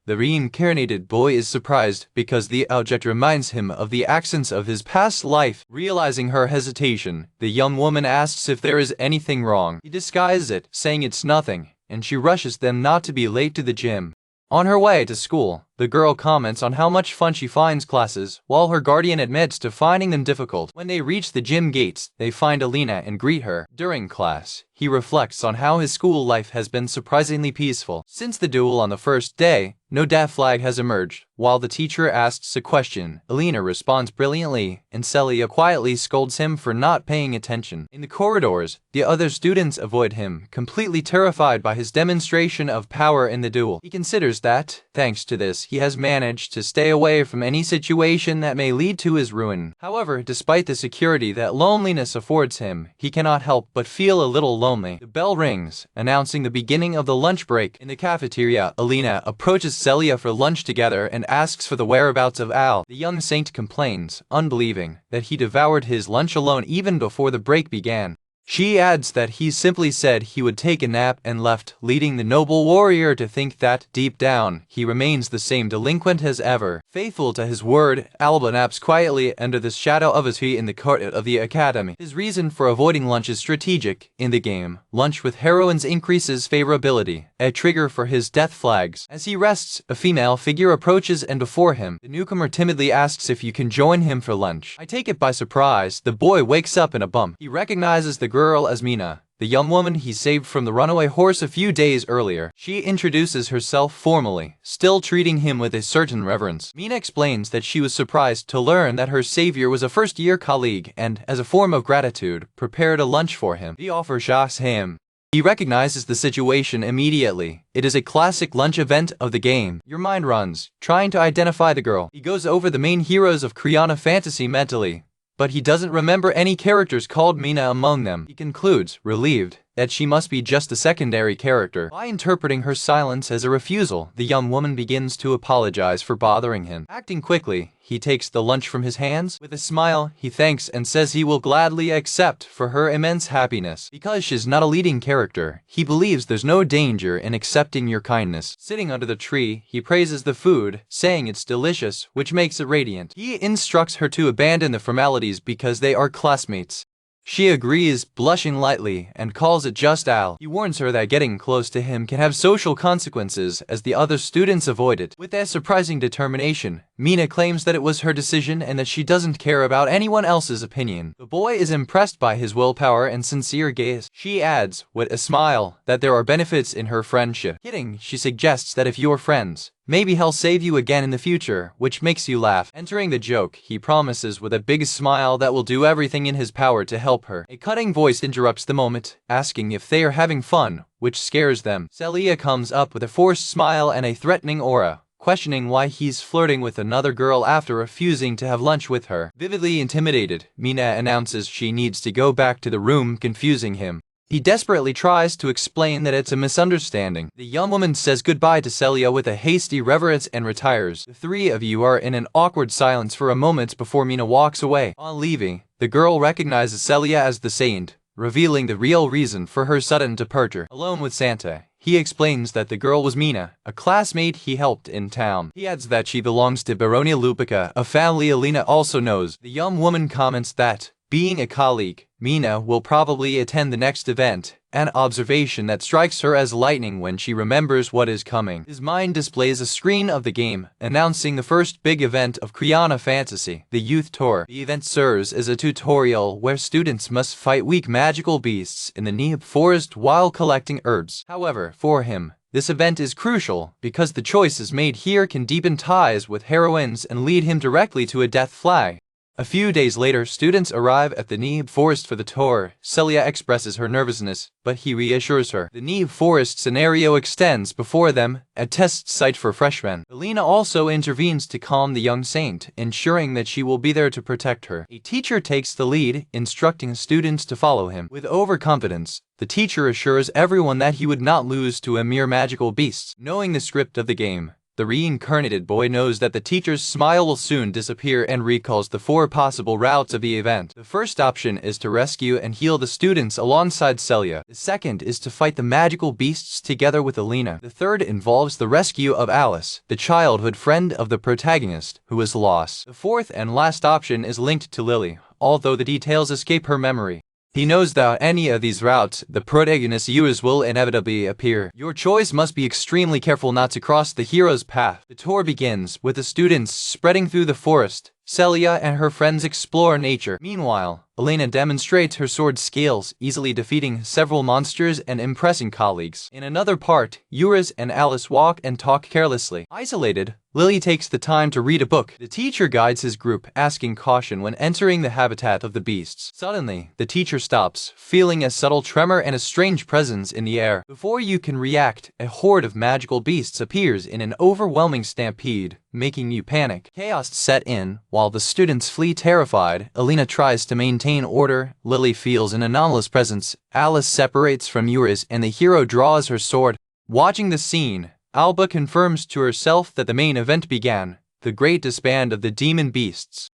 the reincarnated boy is surprised because the object reminds him of the accents of his past life. Realizing her hesitation, the young woman asks if there is anything wrong. He disguises it, saying it's nothing, and she rushes them not to be late to the gym. On her way to school, the girl comments on how much fun she finds classes, while her guardian admits to finding them difficult. When they reach the gym gates, they find Alina and greet her. During class, he reflects on how his school life has been surprisingly peaceful. Since the duel on the first day, no death flag has emerged. While the teacher asks a question, Alina responds brilliantly, and Celia quietly scolds him for not paying attention. In the corridors, the other students avoid him, completely terrified by his demonstration of power in the duel. He considers that, thanks to this, he has managed to stay away from any situation that may lead to his ruin. However, despite the security that loneliness affords him, he cannot help but feel a little lonely. The bell rings, announcing the beginning of the lunch break. In the cafeteria, Alina approaches Celia for lunch together and asks for the whereabouts of Al. The young saint complains, unbelieving, that he devoured his lunch alone even before the break began. She adds that he simply said he would take a nap and left, leading the noble warrior to think that, deep down, he remains the same delinquent as ever. Faithful to his word, Alba naps quietly under the shadow of a tree in the courtyard of the academy. His reason for avoiding lunch is strategic. In the game, lunch with heroines increases favorability, a trigger for his death flags. As he rests, a female figure approaches and before him, the newcomer timidly asks if you can join him for lunch. I take it by surprise, the boy wakes up in a bump. He recognizes the girl as Mina, the young woman he saved from the runaway horse a few days earlier. She introduces herself formally, still treating him with a certain reverence. Mina explains that she was surprised to learn that her savior was a first-year colleague and, as a form of gratitude, prepared a lunch for him. The offer shocks him. He recognizes the situation immediately. It is a classic lunch event of the game. Your mind runs, trying to identify the girl. He goes over the main heroes of Kriana fantasy mentally, but he doesn't remember any characters called Mina among them. He concludes, relieved, that she must be just a secondary character. By interpreting her silence as a refusal, the young woman begins to apologize for bothering him. Acting quickly, he takes the lunch from his hands. With a smile, he thanks and says he will gladly accept for her immense happiness. Because she's not a leading character, he believes there's no danger in accepting your kindness. Sitting under the tree, he praises the food, saying it's delicious, which makes it radiant. He instructs her to abandon the formalities because they are classmates. She agrees, blushing lightly, and calls it just Al. He warns her that getting close to him can have social consequences as the other students avoid it. With that surprising determination, Mina claims that it was her decision and that she doesn't care about anyone else's opinion. The boy is impressed by his willpower and sincere gaze. She adds, with a smile, that there are benefits in her friendship. Kidding, she suggests that if you're friends, maybe he'll save you again in the future, which makes you laugh. Entering the joke, he promises with a big smile that will do everything in his power to help her. A cutting voice interrupts the moment, asking if they are having fun, which scares them. Celia comes up with a forced smile and a threatening aura, questioning why he's flirting with another girl after refusing to have lunch with her. Vividly intimidated, Mina announces she needs to go back to the room, confusing him. He desperately tries to explain that it's a misunderstanding. The young woman says goodbye to Celia with a hasty reverence and retires. The three of you are in an awkward silence for a moment before Mina walks away. On leaving, the girl recognizes Celia as the saint, revealing the real reason for her sudden departure. Alone with Santa, he explains that the girl was Mina, a classmate he helped in town. He adds that she belongs to Baronia Lupica, a family Alina also knows. The young woman comments that, being a colleague, Mina will probably attend the next event, an observation that strikes her as lightning when she remembers what is coming. His mind displays a screen of the game, announcing the first big event of Kriana Fantasy, the Youth Tour. The event serves as a tutorial where students must fight weak magical beasts in the Neeb forest while collecting herbs. However, for him, this event is crucial because the choices made here can deepen ties with heroines and lead him directly to a death flag. A few days later, students arrive at the Neeb forest for the tour. Celia expresses her nervousness, but he reassures her. The Neeb forest scenario extends before them, a test site for freshmen. Alina also intervenes to calm the young saint, ensuring that she will be there to protect her. A teacher takes the lead, instructing students to follow him. With overconfidence, the teacher assures everyone that he would not lose to a mere magical beast. Knowing the script of the game, the reincarnated boy knows that the teacher's smile will soon disappear and recalls the 4 possible routes of the event. The first option is to rescue and heal the students alongside Celia. The second is to fight the magical beasts together with Alina. The third involves the rescue of Alice, the childhood friend of the protagonist, who is lost. The fourth and last option is linked to Lily, although the details escape her memory. He knows that any of these routes, the protagonist's users will inevitably appear. Your choice must be extremely careful not to cross the hero's path. The tour begins with the students spreading through the forest. Celia and her friends explore nature. Meanwhile, Elena demonstrates her sword skills, easily defeating several monsters and impressing colleagues. In another part, Eurus and Alice walk and talk carelessly. Isolated, Lily takes the time to read a book. The teacher guides his group, asking caution when entering the habitat of the beasts. Suddenly, the teacher stops, feeling a subtle tremor and a strange presence in the air. Before you can react, a horde of magical beasts appears in an overwhelming stampede, making you panic. Chaos set in, while the students flee terrified. Alina tries to maintain order, Lily feels an anomalous presence, Alice separates from Eurus and the hero draws her sword. Watching the scene, Alba confirms to herself that the main event began, the great disband of the demon beasts.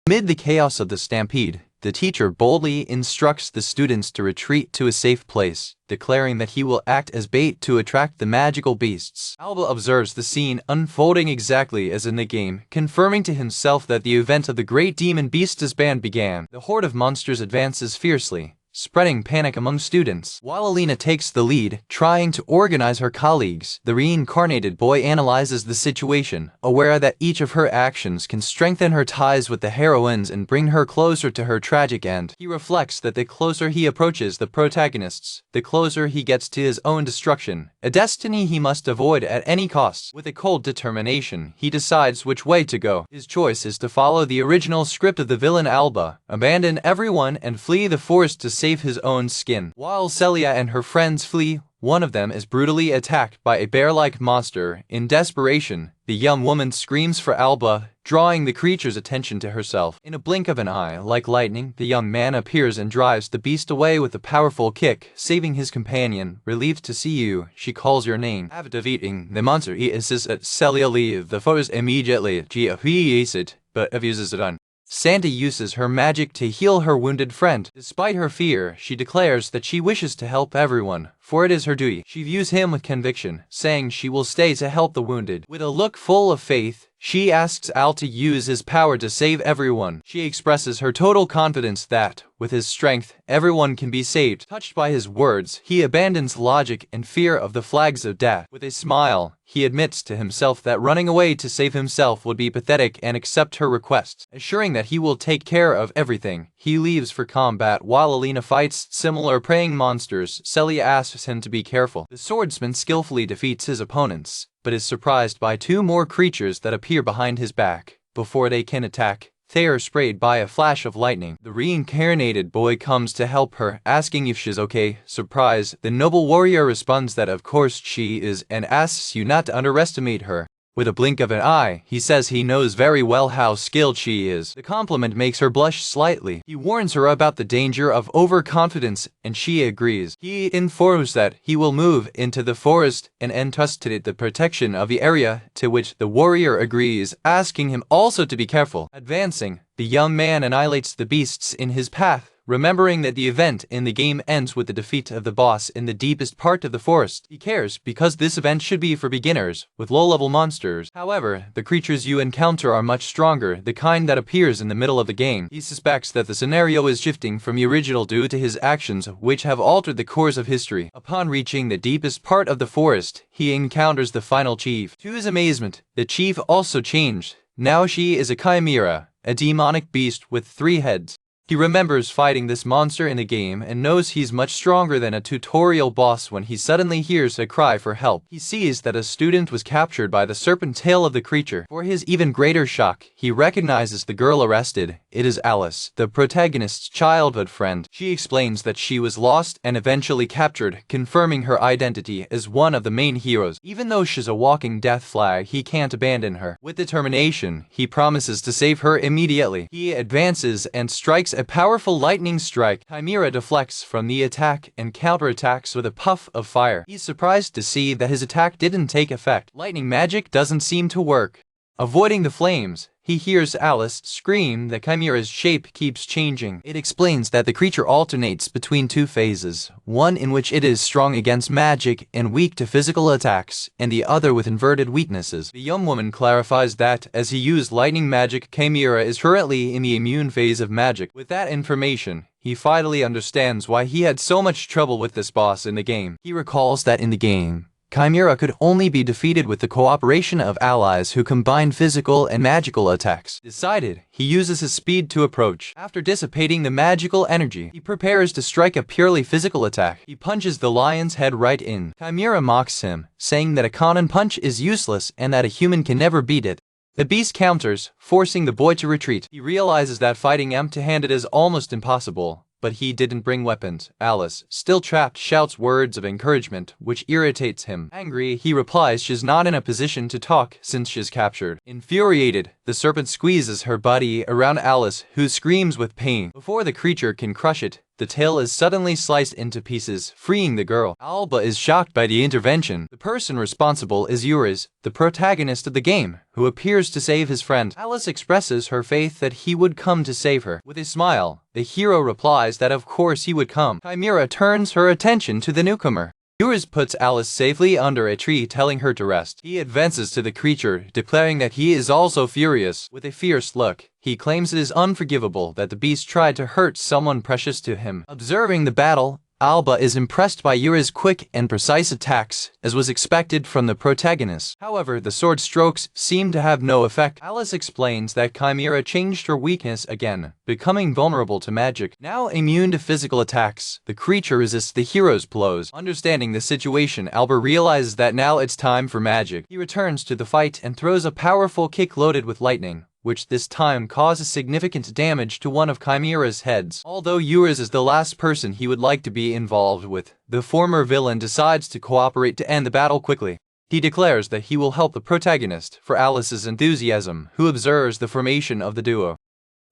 Amid the chaos of the stampede, the teacher boldly instructs the students to retreat to a safe place, declaring that he will act as bait to attract the magical beasts. Alba observes the scene unfolding exactly as in the game, confirming to himself that the event of the great demon beast disband began. The horde of monsters advances fiercely, spreading panic among students. While Alina takes the lead, trying to organize her colleagues, the reincarnated boy analyzes the situation, aware that each of her actions can strengthen her ties with the heroines and bring her closer to her tragic end. He reflects that the closer he approaches the protagonists, the closer he gets to his own destruction, a destiny he must avoid at any cost. With a cold determination, he decides which way to go. His choice is to follow the original script of the villain Alba, abandon everyone and flee the forest to save his own skin. While Celia and her friends flee, one of them is brutally attacked by a bear-like monster. In desperation, the young woman screams for Alba, drawing the creature's attention to herself. In a blink of an eye, like lightning, the young man appears and drives the beast away with a powerful kick, saving his companion. Relieved to see you, she calls your name. After defeating the monster, he insists that Celia leave the forest immediately. She appreciates it, but refuses it on. Santa uses her magic to heal her wounded friend. Despite her fear, she declares that she wishes to help everyone, for it is her duty. She views him with conviction, saying she will stay to help the wounded. With a look full of faith, she asks Al to use his power to save everyone. She expresses her total confidence that, with his strength, everyone can be saved. Touched by his words, he abandons logic and fear of the flags of death. With a smile, he admits to himself that running away to save himself would be pathetic and accepts her request. Assuring that he will take care of everything, he leaves for combat while Alina fights similar preying monsters. Celia asks him to be careful. The swordsman skillfully defeats his opponents, but is surprised by 2 more creatures that appear behind his back. Before they can attack, they are sprayed by a flash of lightning. The reincarnated boy comes to help her, asking if she's okay. Surprised, the noble warrior responds that of course she is and asks you not to underestimate her. With a blink of an eye, he says he knows very well how skilled she is. The compliment makes her blush slightly. He warns her about the danger of overconfidence, and she agrees. He informs that he will move into the forest and entrusted the protection of the area, to which the warrior agrees, asking him also to be careful. Advancing, the young man annihilates the beasts in his path, remembering that the event in the game ends with the defeat of the boss in the deepest part of the forest. He cares because this event should be for beginners, with low-level monsters. However, the creatures you encounter are much stronger, the kind that appears in the middle of the game. He suspects that the scenario is shifting from the original due to his actions, which have altered the course of history. Upon reaching the deepest part of the forest, he encounters the final chief. To his amazement, the chief also changed. Now she is a chimera, a demonic beast with 3 heads. He remembers fighting this monster in the game and knows he's much stronger than a tutorial boss when he suddenly hears a cry for help. He sees that a student was captured by the serpent tail of the creature. For his even greater shock, he recognizes the girl arrested. It is Alice, the protagonist's childhood friend. She explains that she was lost and eventually captured, confirming her identity as one of the main heroes. Even though she's a walking death flag, he can't abandon her. With determination, he promises to save her immediately. He advances and strikes a powerful lightning strike. Chimera deflects from the attack and counterattacks with a puff of fire. He's surprised to see that his attack didn't take effect. Lightning magic doesn't seem to work. Avoiding the flames, he hears Alice scream that Chimera's shape keeps changing. It explains that the creature alternates between 2 phases, one in which it is strong against magic and weak to physical attacks, and the other with inverted weaknesses. The young woman clarifies that, as he used lightning magic, Chimera is currently in the immune phase of magic. With that information, he finally understands why he had so much trouble with this boss in the game. He recalls that in the game, Chimera could only be defeated with the cooperation of allies who combine physical and magical attacks. Decided, he uses his speed to approach. After dissipating the magical energy, he prepares to strike a purely physical attack. He punches the lion's head right in. Chimera mocks him, saying that a cannon punch is useless and that a human can never beat it. The beast counters, forcing the boy to retreat. He realizes that fighting empty-handed is almost impossible. But he didn't bring weapons. Alice, still trapped, shouts words of encouragement, which irritates him. Angry, he replies she's not in a position to talk since she's captured. Infuriated, the serpent squeezes her body around Alice, who screams with pain. Before the creature can crush it, the tail is suddenly sliced into pieces, freeing the girl. Alba is shocked by the intervention. The person responsible is Yuriz, the protagonist of the game, who appears to save his friend. Alice expresses her faith that he would come to save her. With a smile, the hero replies that of course he would come. Chimera turns her attention to the newcomer. Yuriz puts Alice safely under a tree, telling her to rest. He advances to the creature, declaring that he is also furious. With a fierce look, he claims it is unforgivable that the beast tried to hurt someone precious to him. Observing the battle, Alba is impressed by Yuriz's quick and precise attacks, as was expected from the protagonist. However, the sword strokes seem to have no effect. Alice explains that Chimera changed her weakness again, becoming vulnerable to magic. Now immune to physical attacks, the creature resists the hero's blows. Understanding the situation, Alba realizes that now it's time for magic. He returns to the fight and throws a powerful kick loaded with lightning, which this time causes significant damage to one of Chimera's heads. Although Yuriz is the last person he would like to be involved with, the former villain decides to cooperate to end the battle quickly. He declares that he will help the protagonist for Alice's enthusiasm, who observes the formation of the duo.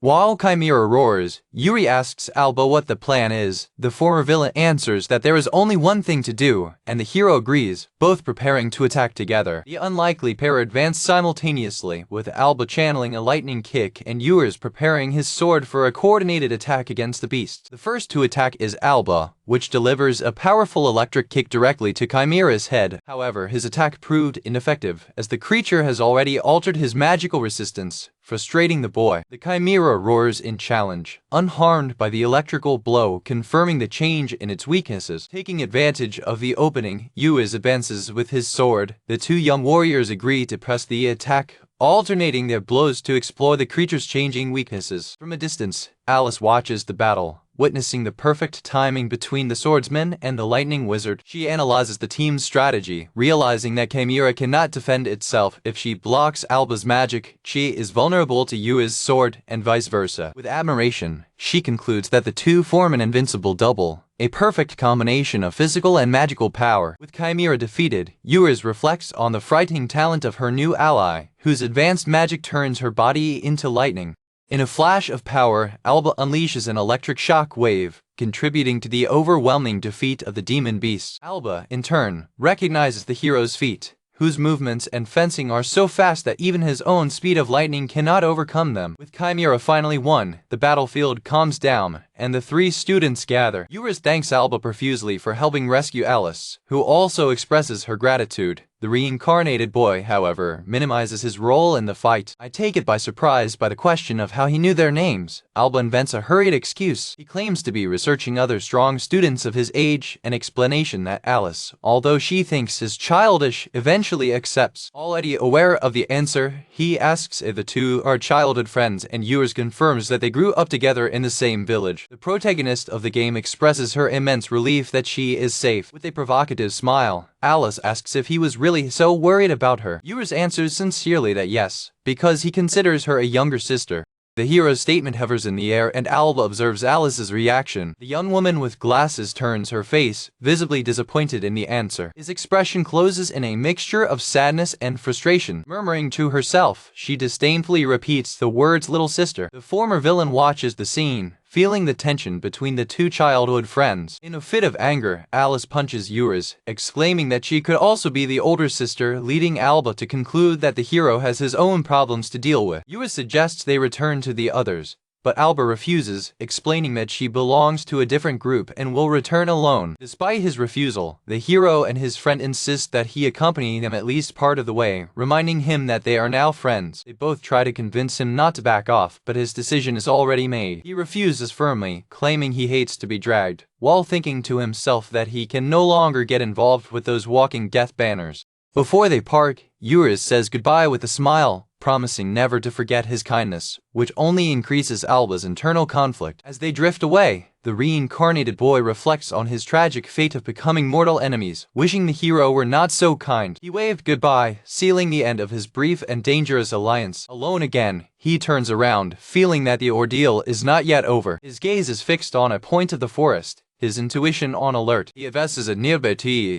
While Chimera roars, Yuri asks Alba what the plan is. The former villain answers that there is only one thing to do, and the hero agrees, both preparing to attack together. The unlikely pair advance simultaneously, with Alba channeling a lightning kick and Yuri preparing his sword for a coordinated attack against the beast. The first to attack is Alba, which delivers a powerful electric kick directly to Chimera's head. However, his attack proved ineffective, as the creature has already altered his magical resistance, frustrating the boy. The Chimera roars in challenge, unharmed by the electrical blow, confirming the change in its weaknesses. Taking advantage of the opening, Yuiz advances with his sword. The 2 young warriors agree to press the attack, alternating their blows to explore the creature's changing weaknesses. From a distance, Alice watches the battle, witnessing the perfect timing between the swordsman and the lightning wizard. She analyzes the team's strategy, realizing that Chimera cannot defend itself if she blocks Alba's magic. She is vulnerable to Yui's sword, and vice versa. With admiration, she concludes that the 2 form an invincible double, a perfect combination of physical and magical power. With Chimera defeated, Yuriz reflects on the frightening talent of her new ally, whose advanced magic turns her body into lightning. In a flash of power, Alba unleashes an electric shock wave, contributing to the overwhelming defeat of the demon beast. Alba, in turn, recognizes the hero's feat, whose movements and fencing are so fast that even his own speed of lightning cannot overcome them. With Chimera finally won, the battlefield calms down, and the three students gather. Eurus thanks Alba profusely for helping rescue Alice, who also expresses her gratitude. The reincarnated boy, however, minimizes his role in the fight. I take it by surprise by the question of how he knew their names. Alba invents a hurried excuse. He claims to be researching other strong students of his age, an explanation that Alice, although she thinks is childish, eventually accepts. Already aware of the answer, he asks if the two are childhood friends, and Eurus confirms that they grew up together in the same village. The protagonist of the game expresses her immense relief that she is safe. With a provocative smile, Alice asks if he was really so worried about her. Eurus answers sincerely that yes, because he considers her a younger sister. The hero's statement hovers in the air and Alba observes Alice's reaction. The young woman with glasses turns her face, visibly disappointed in the answer. His expression closes in a mixture of sadness and frustration. Murmuring to herself, she disdainfully repeats the words little sister. The former villain watches the scene, feeling the tension between the two childhood friends. In a fit of anger, Alice punches Eurus, exclaiming that she could also be the older sister, leading Alba to conclude that the hero has his own problems to deal with. Eurus suggests they return to the others, but Alba refuses, explaining that she belongs to a different group and will return alone. Despite his refusal, the hero and his friend insist that he accompany them at least part of the way, reminding him that they are now friends. They both try to convince him not to back off, but his decision is already made. He refuses firmly, claiming he hates to be dragged, while thinking to himself that he can no longer get involved with those walking death banners. Before they part, Eurus says goodbye with a smile, promising never to forget his kindness, which only increases Alba's internal conflict. As they drift away, the reincarnated boy reflects on his tragic fate of becoming mortal enemies, wishing the hero were not so kind. He waved goodbye, sealing the end of his brief and dangerous alliance. Alone again, he turns around, feeling that the ordeal is not yet over. His gaze is fixed on a point of the forest, his intuition on alert. He assesses it nearby,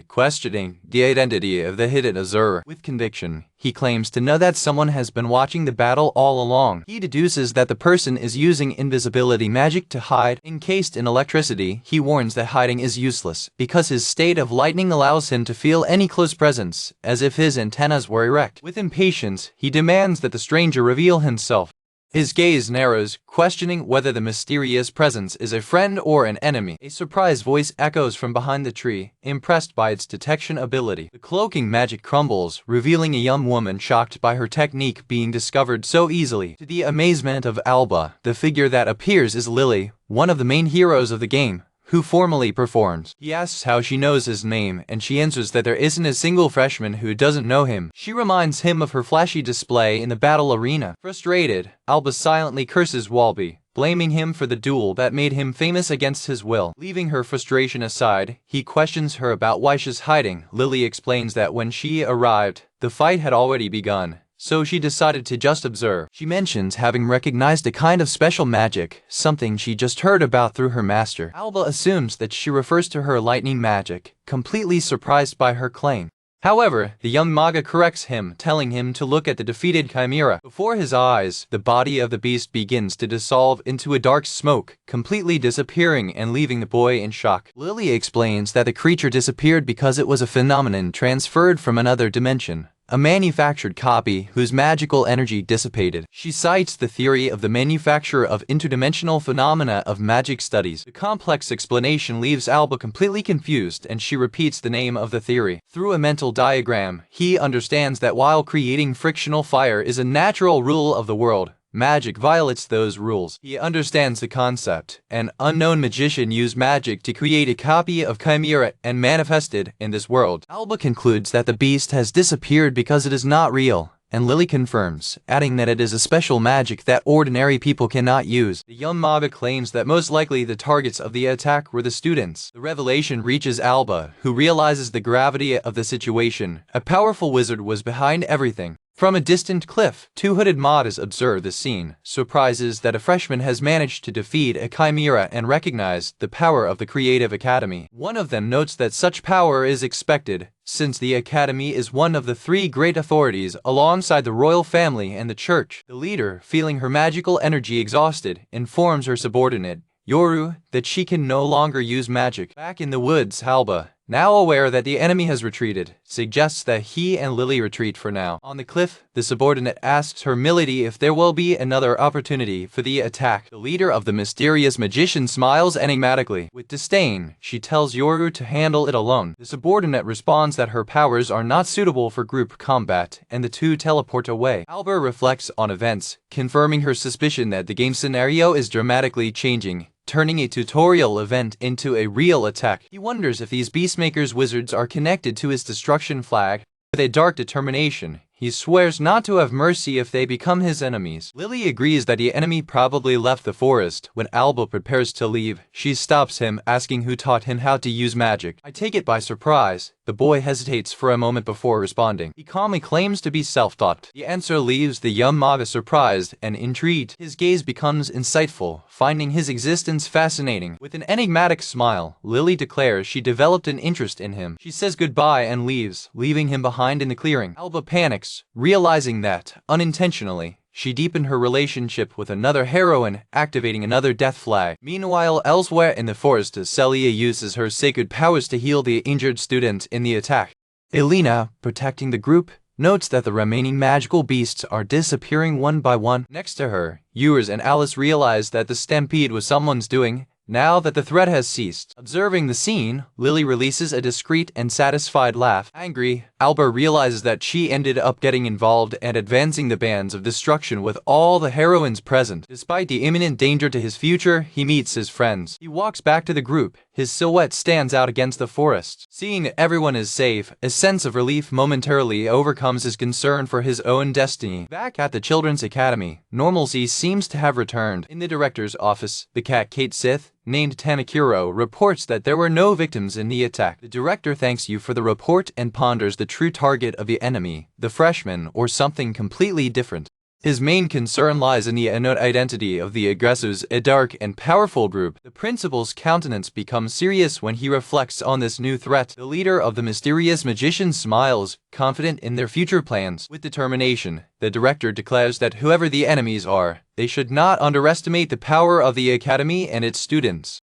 questioning the identity of the hidden observer. With conviction, he claims to know that someone has been watching the battle all along. He deduces that the person is using invisibility magic to hide. Encased in electricity, he warns that hiding is useless, because his state of lightning allows him to feel any close presence, as if his antennas were erect. With impatience, he demands that the stranger reveal himself. His gaze narrows, questioning whether the mysterious presence is a friend or an enemy. A surprised voice echoes from behind the tree, impressed by its detection ability. The cloaking magic crumbles, revealing a young woman shocked by her technique being discovered so easily. To the amazement of Alba, the figure that appears is Lily, one of the main heroes of the game, who formally performs. He asks how she knows his name, and she answers that there isn't a single freshman who doesn't know him. She reminds him of her flashy display in the battle arena. Frustrated, Alba silently curses Walby, blaming him for the duel that made him famous against his will. Leaving her frustration aside, he questions her about why she's hiding. Lily explains that when she arrived, the fight had already begun, so she decided to just observe. She mentions having recognized a kind of special magic, something she just heard about through her master. Alba assumes that she refers to her lightning magic, completely surprised by her claim. However, the young Manga corrects him, telling him to look at the defeated chimera. Before his eyes, the body of the beast begins to dissolve into a dark smoke, completely disappearing and leaving the boy in shock. Lily explains that the creature disappeared because it was a phenomenon transferred from another dimension, a manufactured copy whose magical energy dissipated. She cites the theory of the manufacture of interdimensional phenomena of magic studies. The complex explanation leaves Alba completely confused, and she repeats the name of the theory. Through a mental diagram, he understands that while creating frictional fire is a natural rule of the world, magic violates those rules. He understands the concept. An unknown magician used magic to create a copy of Chimera and manifested in this world. Alba concludes that the beast has disappeared because it is not real, and Lily confirms, adding that it is a special magic that ordinary people cannot use. The young Manga claims that most likely the targets of the attack were the students. The revelation reaches Alba, who realizes the gravity of the situation. A powerful wizard was behind everything. From a distant cliff, two hooded Madas observe the scene, surprises that a freshman has managed to defeat a chimera and recognize the power of the Creative Academy. One of them notes that such power is expected, since the Academy is one of the three great authorities alongside the royal family and the church. The leader, feeling her magical energy exhausted, informs her subordinate, Yoru, that she can no longer use magic. Back in the woods, Alba, now aware that the enemy has retreated, suggests that he and Lily retreat for now. On the cliff, the subordinate asks her milady if there will be another opportunity for the attack. The leader of the mysterious magician smiles enigmatically. With disdain, she tells Yoru to handle it alone. The subordinate responds that her powers are not suitable for group combat, and the two teleport away. Alba reflects on events, confirming her suspicion that the game scenario is dramatically changing, turning a tutorial event into a real attack. He wonders if these Beastmaker's wizards are connected to his destruction flag. With a dark determination, he swears not to have mercy if they become his enemies. Lily agrees that the enemy probably left the forest. When Alba prepares to leave, she stops him, asking who taught him how to use magic. I take it by surprise. The boy hesitates for a moment before responding. He calmly claims to be self-taught. The answer leaves the young Maga surprised and intrigued. His gaze becomes insightful, finding his existence fascinating. With an enigmatic smile, Lily declares she developed an interest in him. She says goodbye and leaves, leaving him behind in the clearing. Alba panics, realizing that, unintentionally, she deepened her relationship with another heroine, activating another death flag. Meanwhile, elsewhere in the forest, Celia uses her sacred powers to heal the injured student in the attack. Elena, protecting the group, notes that the remaining magical beasts are disappearing one by one. Next to her, Ewers and Alice realize that the stampede was someone's doing, now that the threat has ceased. Observing the scene, Lily releases a discreet and satisfied laugh. Angry, Alba realizes that she ended up getting involved and advancing the bands of destruction with all the heroines present. Despite the imminent danger to his future, he meets his friends. He walks back to the group. His silhouette stands out against the forest. Seeing that everyone is safe, a sense of relief momentarily overcomes his concern for his own destiny. Back at the Children's Academy, normalcy seems to have returned. In the director's office, the cat Kate Sith, named Tanakiro, reports that there were no victims in the attack. The director thanks you for the report and ponders the true target of the enemy, the freshman, or something completely different. His main concern lies in the unknown identity of the aggressors, a dark and powerful group. The principal's countenance becomes serious when he reflects on this new threat. The leader of the mysterious magician smiles, confident in their future plans. With determination, the director declares that whoever the enemies are, they should not underestimate the power of the academy and its students.